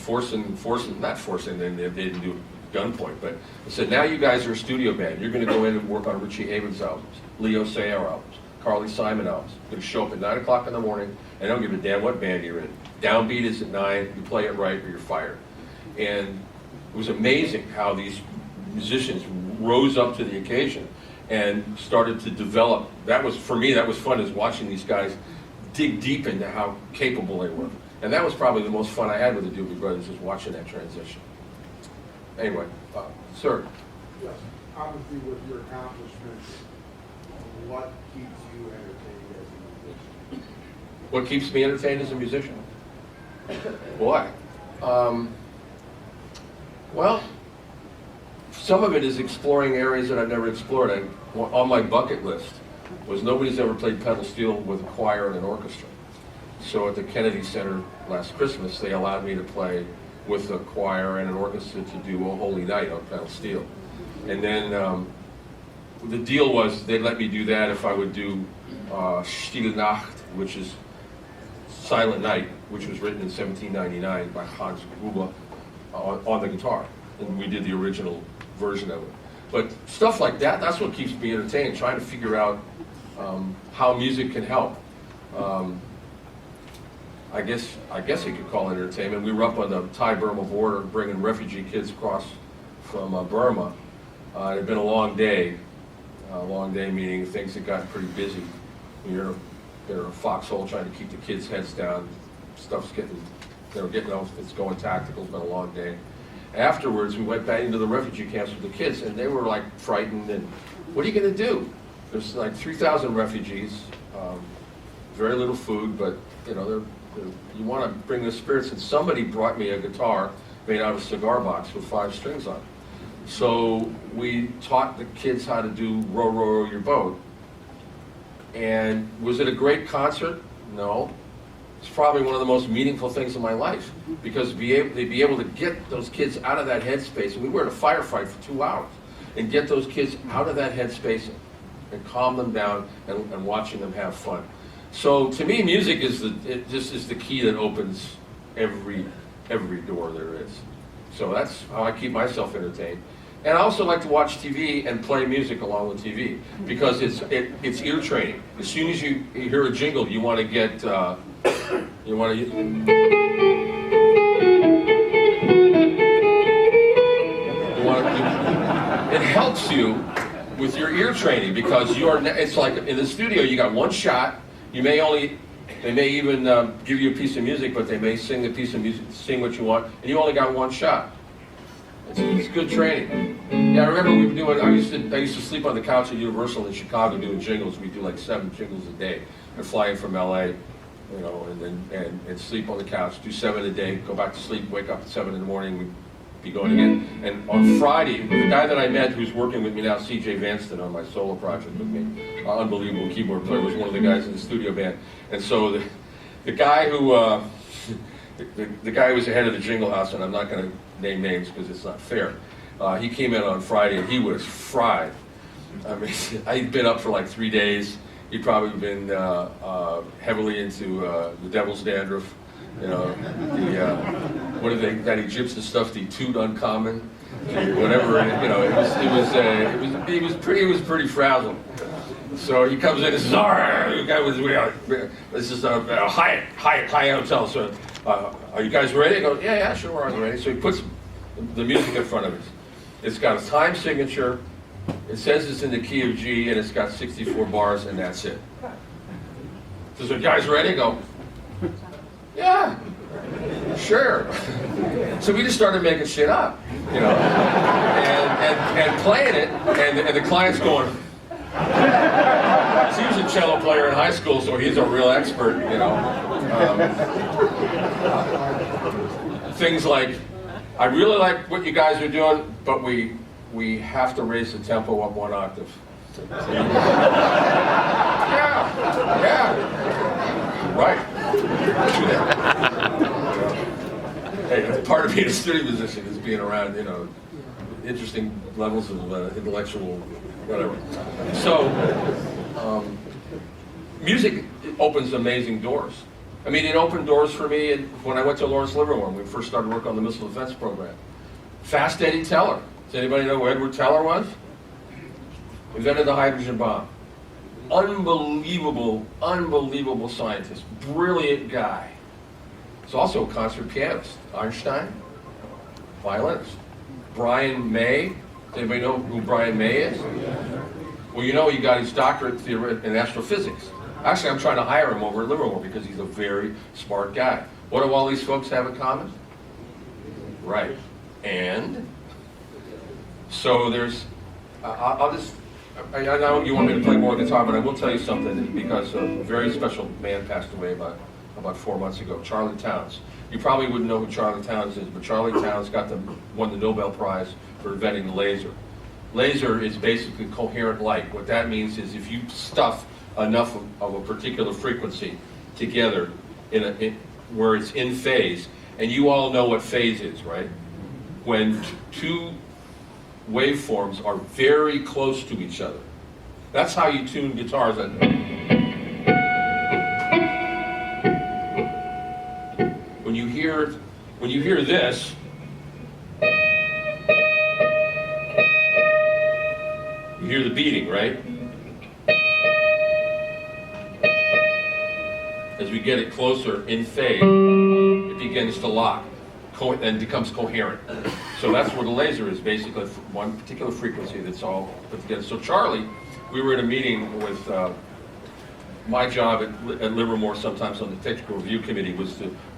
not forcing them. They didn't do gunpoint, but I said, now you guys are a studio band. You're going to go in and work on Richie Havens albums, Leo Sayer albums, Carly Simon albums. You're going to show up at 9 o'clock in the morning, and I don't give a damn what band you're in. Downbeat is at 9, you play it right or you're fired. And it was amazing how these musicians rose up to the occasion and started to develop. That was, for me, that was fun, is watching these guys dig deep into how capable they were. And that was probably the most fun I had with the Doobie Brothers, is watching that transition. Anyway, sir. Yes, obviously with your accomplishments, what keeps you entertained as a musician? What keeps me entertained as a musician? Boy. Well, some of it is exploring areas that I've never explored. On my bucket list was nobody's ever played pedal steel with a choir and an orchestra. So at the Kennedy Center last Christmas, they allowed me to play with a choir and an orchestra to do O Holy Night on pedal steel. And then the deal was they'd let me do that if I would do Stille Nacht, which is Silent Night, which was written in 1799 by Hans Gruber on the guitar. And we did the original version of it. But stuff like that, that's what keeps me entertained, trying to figure out how music can help. I guess you could call it entertainment. We were up on the Thai-Burma border bringing refugee kids across from Burma. It had been a long day meaning things had gotten pretty busy. You're in a foxhole trying to keep the kids' heads down. Stuff's getting, it's going tactical. It's been a long day. Afterwards, we went back into the refugee camps with the kids, and they were like frightened. And what are you going to do? There's like 3,000 refugees, very little food, but you know, you want to bring the spirits. And somebody brought me a guitar made out of a cigar box with 5 strings on it. So we taught the kids how to do Row, Row, Row Your Boat. And was it a great concert? No. It's probably one of the most meaningful things in my life, because they'd be able to get those kids out of that headspace. And we were in a firefight for 2 hours, and get those kids out of that headspace and calm them down and watching them have fun. So to me, music is the key that opens every door there is. So that's how I keep myself entertained. And I also like to watch TV and play music along with TV, because it's ear training. As soon as you hear a jingle, you want to get it helps you with your ear training, because it's like in the studio you got one shot. They may even give you a piece of music, but they may sing the piece of music, sing what you want, and you only got one shot. It's good training. Yeah, I remember I used to sleep on the couch at Universal in Chicago doing jingles. We do like 7 jingles a day. I'd fly in from LA, you know, and sleep on the couch, do 7 a day, go back to sleep, wake up at 7 in the morning, we'd be going again. And on Friday, the guy that I met who's working with me now, CJ Vanston, on my solo project with me, unbelievable keyboard player, was one of the guys in the studio band. And so the guy who the guy who was the head of the Jingle House, and I'm not going to name names because it's not fair, he came in on Friday and he was fried. I mean, I'd been up for like 3 days. He'd probably been heavily into the devil's dandruff, you know, that Egyptian stuff, the Tutankhamun, whatever, you know, he was pretty frazzled. So he comes in and says, "All right, you guys, this is a Hyatt hotel. So, are you guys ready?" I go, "Yeah, sure, we're ready." So he puts the music in front of us. It's got a time signature. It says it's in the key of G, and it's got 64 bars, and that's it. Says, "Are you guys ready?" I go, "Yeah, sure." So we just started making shit up, you know, and playing it, and the client's going. He was a cello player in high school, so he's a real expert, you know. Things like, "I really like what you guys are doing, but we have to raise the tempo up 1 octave." Yeah, right. Do that. Hey, that's part of being a studio musician, is being around, you know, interesting levels of intellectual whatever. So, music opens amazing doors. I mean, it opened doors for me when I went to Lawrence Livermore when we first started working on the Missile Defense Program. Fast Eddie Teller. Does anybody know who Edward Teller was? Invented the hydrogen bomb. Unbelievable, unbelievable scientist. Brilliant guy. He's also a concert pianist. Einstein, violinist. Brian May. Does anybody know who Brian May is? Well, you know he got his doctorate in astrophysics. Actually, I'm trying to hire him over at Livermore because he's a very smart guy. What do all these folks have in common? Right. And so there's, I know you want me to play more guitar, but I will tell you something, because a very special man passed away about 4 months ago, Charlie Towns. You probably wouldn't know who Charlie Towns is, but Charlie Towns won the Nobel Prize for inventing the laser. Laser is basically coherent light. What that means is if you stuff enough of a particular frequency together where it's in phase, and you all know what phase is, right? When two waveforms are very close to each other. That's how you tune guitars. When you hear this, you hear the beating, right? As we get it closer in phase, it begins to lock and becomes coherent. So that's what a laser is, basically one particular frequency that's all put together. So Charlie, we were at a meeting with my job at Livermore, sometimes on the technical review committee,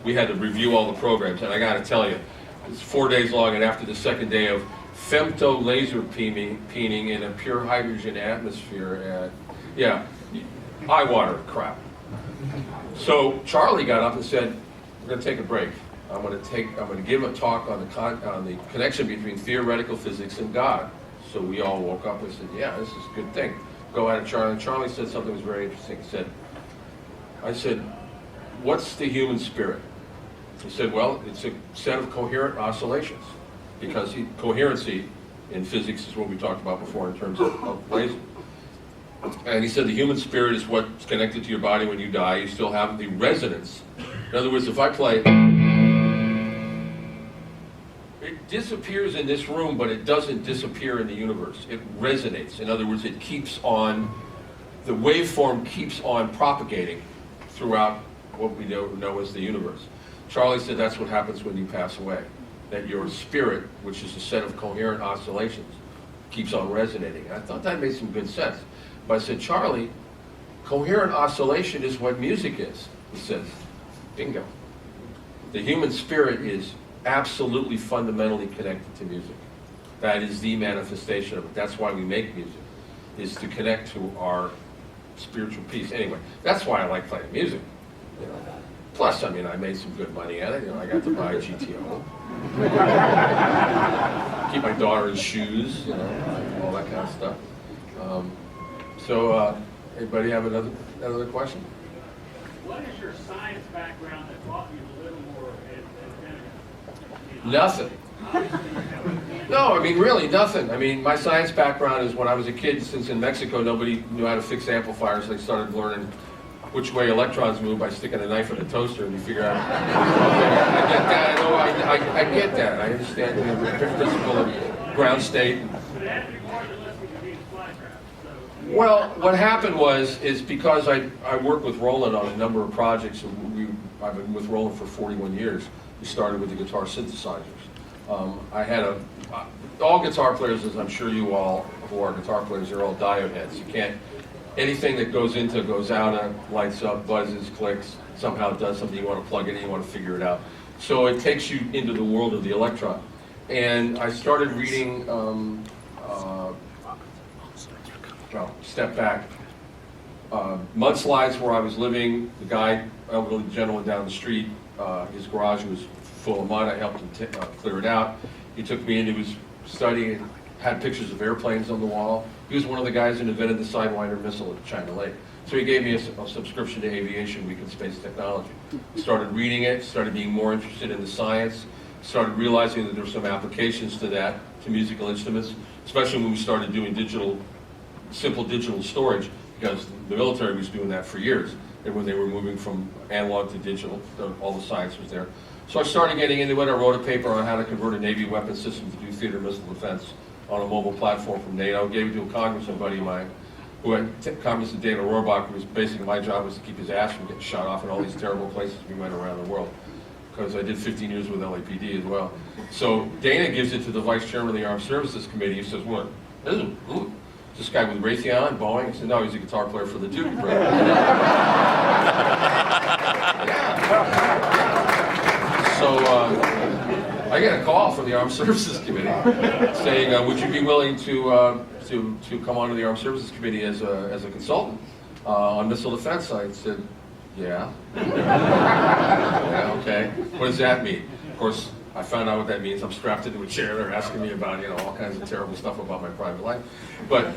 we had to review all the programs, and I got to tell you, it's 4 days long, and after the second day of femto laser peening in a pure hydrogen atmosphere, eye water crap. So Charlie got up and said, "We're going to take a break. I'm going to give a talk on the connection between theoretical physics and God." So we all woke up and said, "Yeah, this is a good thing." Go at it, Charlie. And Charlie said something that was very interesting. I said, "What's the human spirit?" He said, "Well, it's a set of coherent oscillations," because coherency in physics is what we talked about before in terms of laser. And he said the human spirit is what's connected to your body when you die. You still have the resonance. In other words, if I play, it disappears in this room, but it doesn't disappear in the universe. It resonates. In other words, it keeps on, the waveform keeps on propagating throughout what we know as the universe. Charlie said that's what happens when you pass away. That your spirit, which is a set of coherent oscillations, keeps on resonating. And I thought that made some good sense. But I said, "Charlie, coherent oscillation is what music is." He says, "Bingo. The human spirit is absolutely fundamentally connected to music. That is the manifestation of it. That's why we make music, is to connect to our spiritual peace." Anyway, that's why I like playing music. You know. Plus, I mean, I made some good money at it. You know, I got to buy a GTO, keep my daughter in shoes, you know, all that kind of stuff. Anybody have another question? What is your science background that brought you to Livermore and Nothing. No, I mean, really, nothing. I mean, my science background is when I was a kid, since in Mexico nobody knew how to fix amplifiers, they started learning which way electrons move by sticking a knife in a toaster, and you figure out, I get that, I get that. I understand the principle of ground state. But after you more than listening to these flytraps, so... Well, what happened is because I worked with Roland on a number of projects, and I've been with Roland for 41 years. We started with the guitar synthesizers. I had all guitar players, as I'm sure you all who are guitar players, are all diode heads. You can't, anything that goes out, lights up, buzzes, clicks, somehow does something, you want to plug it in, you want to figure it out. So it takes you into the world of the electron. And I started reading, step back, mudslides where I was living. The guy, elderly gentleman down the street, his garage was full of mud. I helped him clear it out. He took me into his study and had pictures of airplanes on the wall. He was one of the guys that invented the Sidewinder missile at China Lake. So he gave me a subscription to Aviation Week in Space Technology. Started reading it, started being more interested in the science, started realizing that there were some applications to that, to musical instruments, especially when we started doing simple digital storage, because the military was doing that for years. And when they were moving from analog to digital, all the science was there. So I started getting into it. I wrote a paper on how to convert a Navy weapon system to do theater missile defense on a mobile platform from NATO. Gave it to a congressman buddy of mine, who had Congressman Dana Rohrbach, who was basically, my job was to keep his ass from getting shot off in all these terrible places we went around the world, because I did 15 years with LAPD as well. So Dana gives it to the vice chairman of the Armed Services Committee. He says, "What? This guy with Raytheon, Boeing?" I said, "No, he's a guitar player for the Doobie Brothers." So I get a call from the Armed Services Committee saying, "Would you be willing to come onto the Armed Services Committee as a consultant on missile defense?" I said, "Yeah." Yeah, okay. What does that mean? Of course, I found out what that means. I'm strapped into a chair. They're asking me about, all kinds of terrible stuff about my private life. But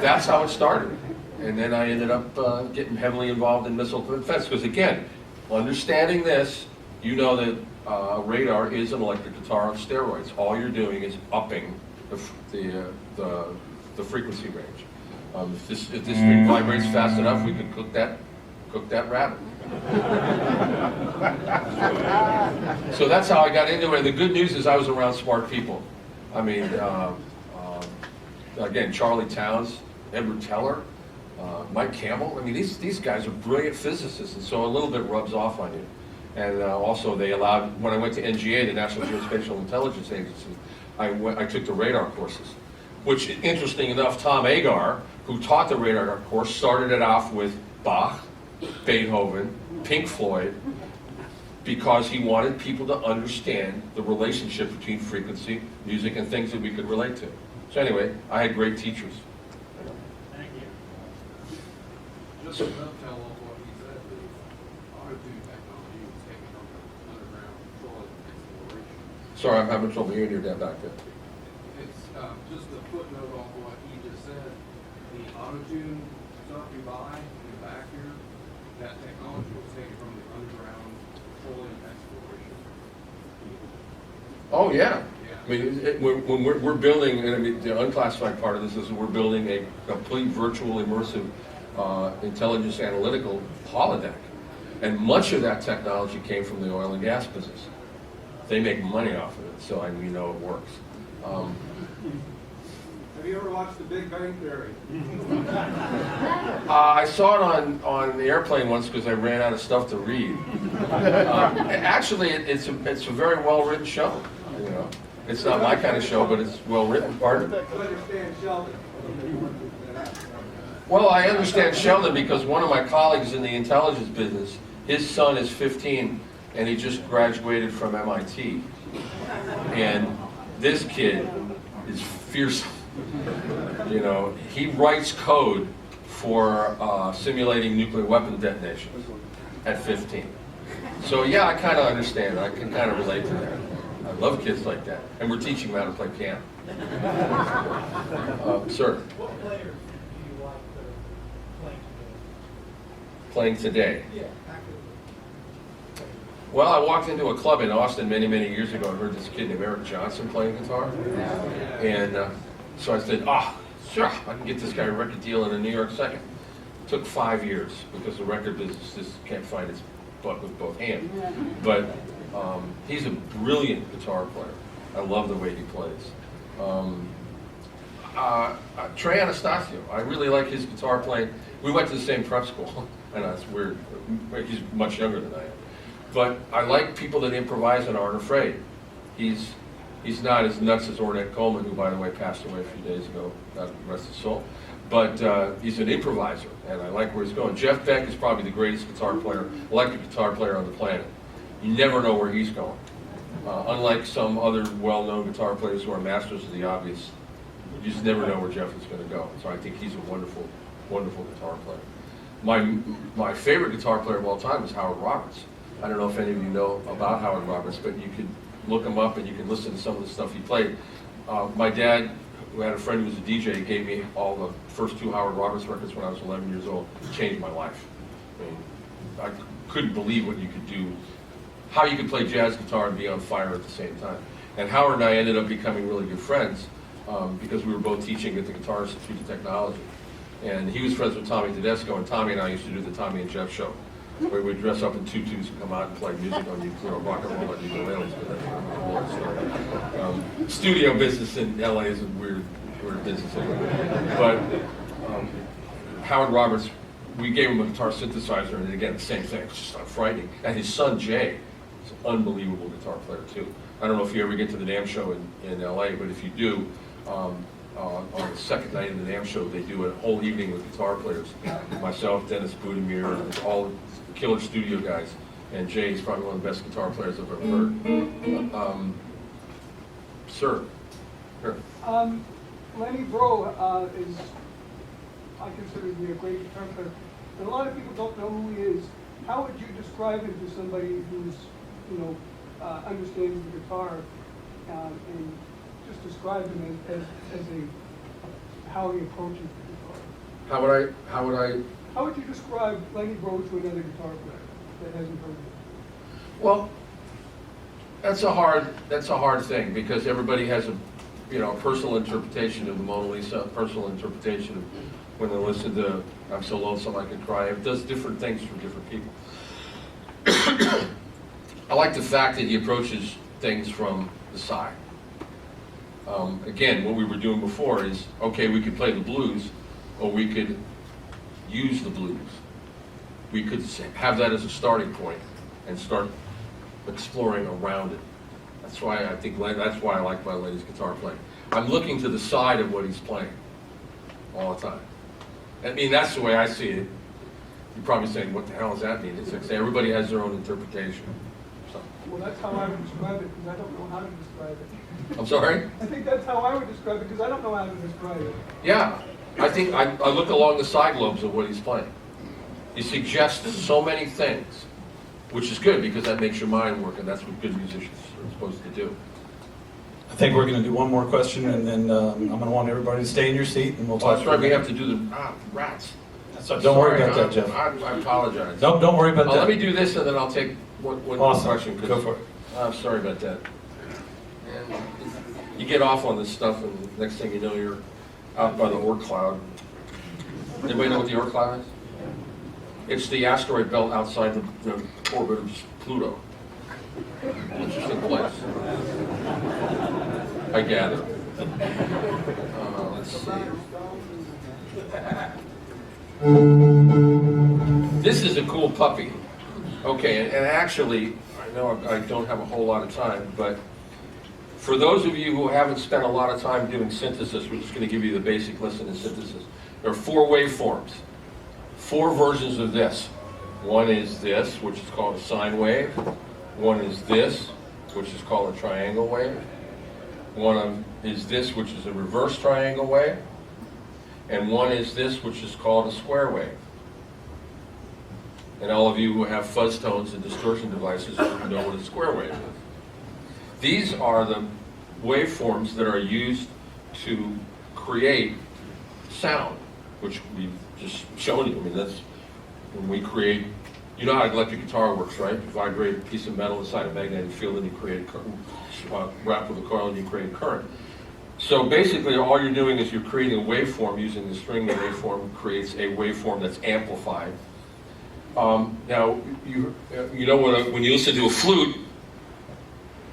that's how it started. And then I ended up getting heavily involved in missile defense. Because again, understanding this, you know that radar is an electric guitar on steroids. All you're doing is upping the frequency range. If this thing vibrates fast enough, we can cook that rabbit. So that's how I got into it. The good news is I was around smart people. I mean, again, Charlie Towns, Edward Teller, Mike Campbell. I mean, these guys are brilliant physicists, and so a little bit rubs off on you. And also they allowed, when I went to NGA, the National Geospatial Intelligence Agency, I took the radar courses, which, interesting enough, Tom Agar, who taught the radar course, started it off with Bach, Beethoven, Pink Floyd, because he wanted people to understand the relationship between frequency, music, and things that we could relate to. So anyway, I had great teachers. Thank you. Just to dovetail on what he said, the auto-tune technology was taking over underground petroleum exploration. Sorry, I'm having trouble hearing your dad back there. It's just a footnote on what he just said. The auto-tune stuff you buy in the back here, that technology was taken from the underground petroleum exploration. Oh, yeah. Yeah. I mean, when we're building, and I mean, the unclassified part of this is we're building a complete virtual immersive intelligence analytical holodeck. And much of that technology came from the oil and gas business. They make money off of it, so we know it works. Have you ever watched The Big Bang Theory? I saw it on the airplane once because I ran out of stuff to read. Actually, it's a very well-written show. It's not my kind of show, but it's well-written. Pardon? You understand Sheldon? Well, I understand Sheldon because one of my colleagues in the intelligence business, his son is 15, and he just graduated from MIT. And this kid is fearsome. He writes code for simulating nuclear weapon detonations at 15. So yeah, I kind of understand. I can kind of relate to that. I love kids like that. And we're teaching them how to play piano. Sir? What players do you like that are Playing playing today? today. Yeah, active. Well, I walked into a club in Austin many, many years ago and heard this kid named Eric Johnson playing guitar. And so I said, sure, I can get this guy a record deal in a New York second. It took 5 years because the record business just can't find its butt with both hands. But he's a brilliant guitar player. I love the way he plays. Trey Anastasio, I really like his guitar playing. We went to the same prep school. I know, it's weird. He's much younger than I am. But I like people that improvise and aren't afraid. He's not as nuts as Ornette Coleman, who, by the way, passed away a few days ago, God rest his soul. But he's an improviser, and I like where he's going. Jeff Beck is probably the greatest guitar player, electric guitar player on the planet. You never know where he's going. Unlike some other well-known guitar players who are masters of the obvious, you just never know where Jeff is going to go. So I think he's a wonderful, wonderful guitar player. My favorite guitar player of all time is Howard Roberts. I don't know if any of you know about Howard Roberts, but you could look him up and you can listen to some of the stuff he played. My dad, who had a friend who was a DJ, gave me all the first 2 Howard Roberts records when I was 11 years old. It changed my life. I couldn't believe what you could do, how you could play jazz guitar and be on fire at the same time. And Howard and I ended up becoming really good friends because we were both teaching at the Guitar Institute of Technology. And he was friends with Tommy Tedesco, and Tommy and I used to do the Tommy and Jeff show where we dress up in tutus and come out and play music on rock and roll on ukuleles. But that's another story. Studio business in LA is a weird business anyway. But Howard Roberts, we gave him a guitar synthesizer, and again, the same thing. It's just not frightening. And his son Jay is an unbelievable guitar player too. I don't know if you ever get to the NAMM show in LA, but if you do, on the second night of the NAMM show, they do a whole evening with guitar players. Myself, Dennis Budimir, and all the killer studio guys. And Jay is probably one of the best guitar players I've ever heard. Sir. Here. Lenny Bro is, I consider to be a great guitar player. And a lot of people don't know who he is. How would you describe him to somebody who's, understands the guitar, and just describe him as how he approaches the guitar? How would you describe Lenny Bro to another guitar player that hasn't heard it? Well, that's a hard thing, because everybody has a personal interpretation of the Mona Lisa, a personal interpretation of when they listen to I'm So Lonesome I Could Cry. It does different things for different people. I like the fact that he approaches things from the side. Again, what we were doing before is, okay, we could play the blues, or we could use the blues. We could have that as a starting point and start exploring around it. That's why I like my Lenny's guitar playing. I'm looking to the side of what he's playing all the time. I mean, that's the way I see it. You're probably saying, what the hell does that mean? It's like, everybody has their own interpretation. So. Well, that's how I would describe it, because I don't know how to describe it. I'm sorry? I think that's how I would describe it, because I don't know how to describe it. Yeah, I think I look along the side lobes of what he's playing. He suggests so many things, which is good, because that makes your mind work, and that's what good musicians are supposed to do. I think we're going to do one more question, and then I'm going to want everybody to stay in your seat, and we'll talk. That's right, we have to do the rats. So don't worry about that, Jeff. I apologize. No, don't worry about that. Let me do this, and then I'll take one Awesome. question. Go for it. I'm sorry about that. And you get off on this stuff, and the next thing you know, you're out by the Oort cloud. Anybody know what the Oort cloud is? It's the asteroid belt outside the orbit of Pluto. Interesting place. I gather. Let's see. This is a cool puppy. Okay, and actually, I know I don't have a whole lot of time, but for those of you who haven't spent a lot of time doing synthesis, we're just going to give you the basic lesson in synthesis. There are 4 waveforms, 4 versions of this. One is this, which is called a sine wave. One is this, which is called a triangle wave. One is this, which is a reverse triangle wave. And one is this, which is called a square wave. And all of you who have fuzz tones and distortion devices know what a square wave is. These are the waveforms that are used to create sound, which we've just shown you. I mean, that's when we create, you know how electric guitar works, right? You vibrate a piece of metal inside a magnetic field and you create a wrap with a coil and you create current. So basically all you're doing is you're creating a waveform using the string. The waveform creates a waveform that's amplified. Now, you know when you listen to a flute,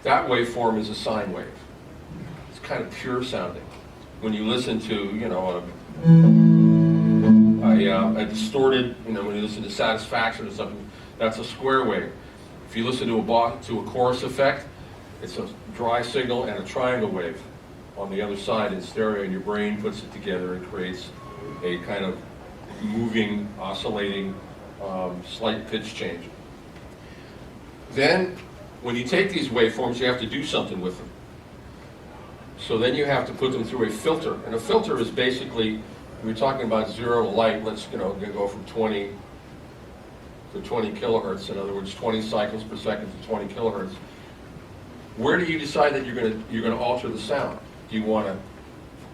that waveform is a sine wave. It's kind of pure sounding. When you listen to, a distorted, when you listen to Satisfaction or something, that's a square wave. If you listen to a chorus effect, it's a dry signal and a triangle wave on the other side in stereo, and your brain puts it together and creates a kind of moving, oscillating, slight pitch change. Then, when you take these waveforms, you have to do something with them. So then you have to put them through a filter, and a filter is basically, we're talking about 0 to light. Let's go from 20 to 20 kilohertz. In other words, 20 cycles per second to 20 kilohertz. Where do you decide that you're going to alter the sound? Do you want to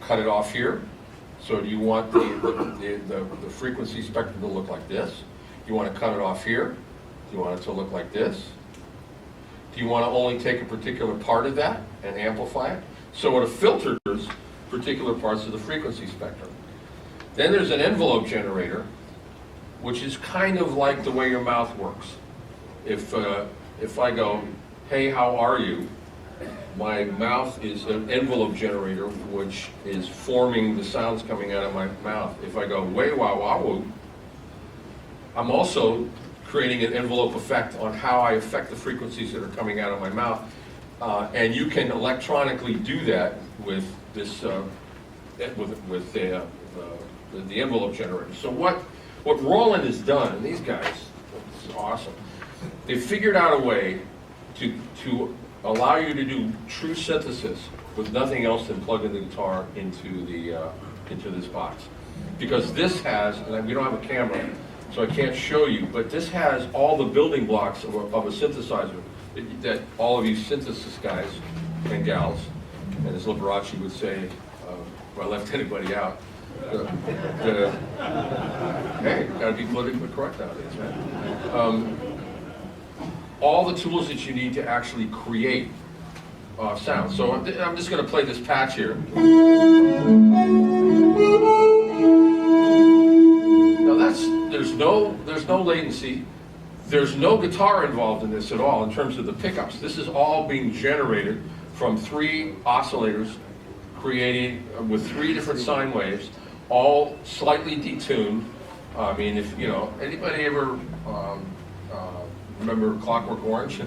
cut it off here? So do you want the frequency spectrum to look like this? Do you want to cut it off here? Do you want it to look like this? Do you want to only take a particular part of that and amplify it? So what a filter is, particular parts of the frequency spectrum. Then there's an envelope generator, which is kind of like the way your mouth works. If I go, hey, how are you? My mouth is an envelope generator, which is forming the sounds coming out of my mouth. If I go, way, wow, wow, woo, I'm also creating an envelope effect on how I affect the frequencies that are coming out of my mouth. And you can electronically do that with this, with the envelope generator. So what Roland has done, and these guys, this is awesome, they figured out a way to allow you to do true synthesis with nothing else than plugging the guitar into this box. Because this has, and we don't have a camera, so I can't show you, but this has all the building blocks of a synthesizer that all of you synthesis guys and gals, and as Liberace would say, if I left anybody out, hey, gotta be politically correct nowadays, man. All the tools that you need to actually create sound. So I'm just going to play this patch here. Now there's no latency. There's no guitar involved in this at all in terms of the pickups. This is all being generated from 3 oscillators created with 3 different sine waves, all slightly detuned. I mean, if you know anybody ever remember Clockwork Orange?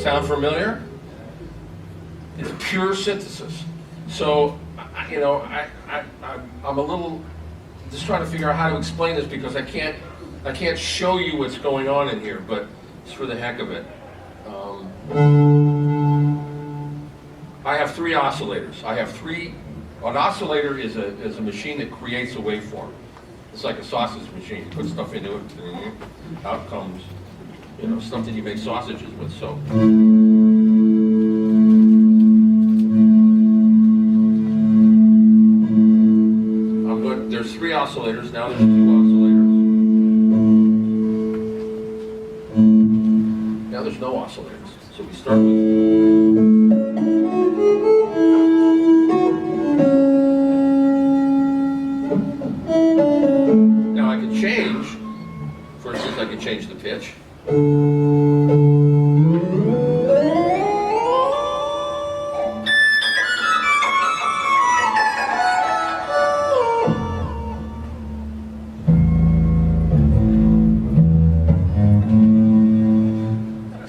Sound familiar? It's pure synthesis. So, you know, I'm a little just trying to figure out how to explain this because I can't show you what's going on in here, but it's for the heck of it. I have 3 oscillators. An oscillator is a machine that creates a waveform. It's like a sausage machine. You put stuff into it, and out comes, you know, stuff that you make sausages with. So. There's 3 oscillators, now there's 2 oscillators. Now there's no oscillators. So we start with... Now I can change, for instance, I can change the pitch.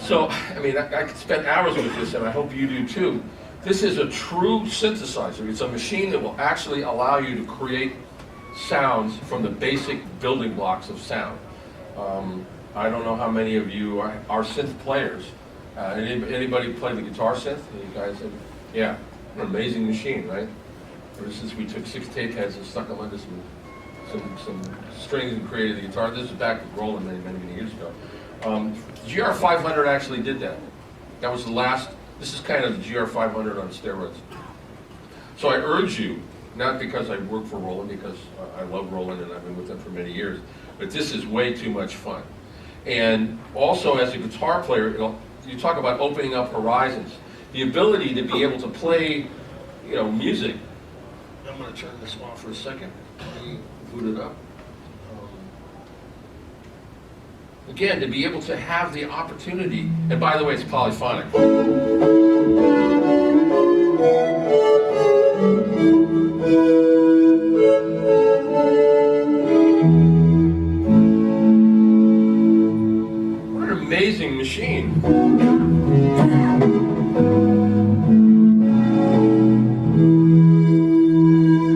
So, I mean, I could spend hours with this, and I hope you do too. This is a true synthesizer. It's a machine that will actually allow you to create sounds from the basic building blocks of sound. I don't know how many of you are synth players. Anybody play the guitar synth? You guys have, yeah, an amazing machine, right? Ever since we took 6 tape heads and stuck them under some strings and created the guitar. This is back with Roland many years ago. GR500 actually did that. That was the last, this is kind of the GR500 on steroids. So I urge you, not because I work for Roland, because I love Roland and I've been with them for many years, but this is way too much fun. And also as a guitar player, you talk about opening up horizons. The ability to be able to play, you know, music. I'm going to turn this off for a second. Let me boot it up. Again, to be able to have the opportunity, and by the way, it's polyphonic. What an amazing machine.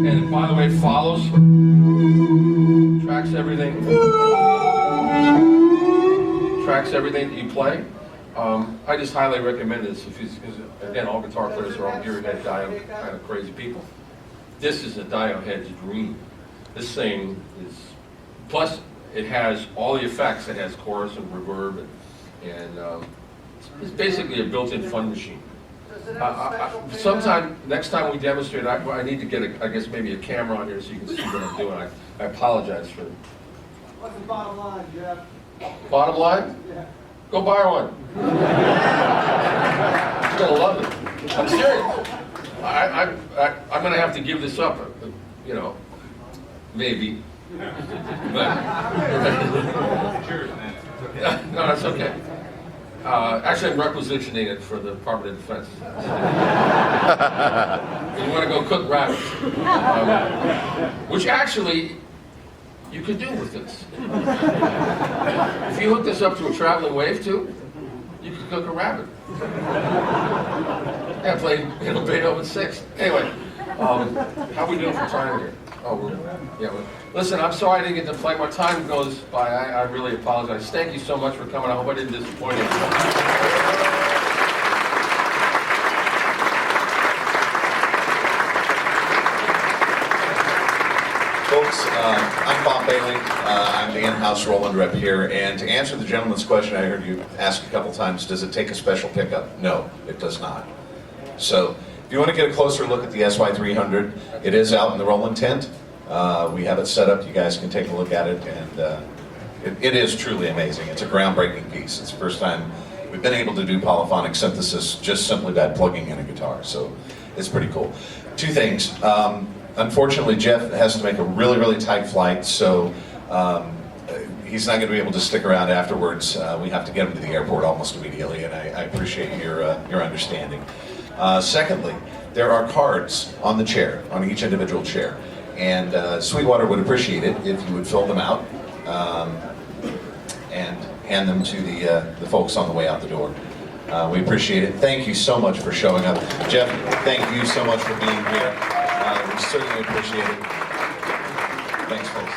And by the way, it follows, tracks everything. Tracks everything that you play. I just highly recommend this because again, all guitar players are all gear head diode kind of crazy people. This is a diode head's dream. This thing is, plus it has all the effects. It has chorus and reverb, and it's basically a built-in fun machine. Sometime next time we demonstrate, I need to get I guess maybe a camera on here so you can see what I'm doing. I apologize for. What's the bottom line, Jeff? Bottom line? Yeah. Go buy one. You're gonna love it. I'm serious. I'm gonna have to give this up, you know, maybe. But, no, that's okay. Actually, I'm requisitioning it for the Department of Defense. You want to go cook rabbits, which actually you could do with this. If you hook this up to a traveling wave tube, you could cook a rabbit. Yeah, playing Beethoven 6. Anyway, how we doing for time here? Listen, I'm sorry I didn't get to play. My time goes by. I really apologize. Thank you so much for coming. I hope I didn't disappoint you. Folks, I'm Bob Bailey. I'm the in-house Roland rep here. And to answer the gentleman's question I heard you ask a couple times, does it take a special pickup? No, it does not. So if you want to get a closer look at the SY300, it is out in the Roland tent. We have it set up. You guys can take a look at it. And it is truly amazing. It's a groundbreaking piece. It's the first time we've been able to do polyphonic synthesis just simply by plugging in a guitar. So it's pretty cool. Two things. Unfortunately, Jeff has to make a really, really tight flight, so he's not going to be able to stick around afterwards. We have to get him to the airport almost immediately, and I appreciate your understanding. Secondly, there are cards on the chair, on each individual chair, and Sweetwater would appreciate it if you would fill them out and hand them to the folks on the way out the door. We appreciate it. Thank you so much for showing up. Jeff, thank you so much for being here. We certainly appreciate it. Thanks, folks.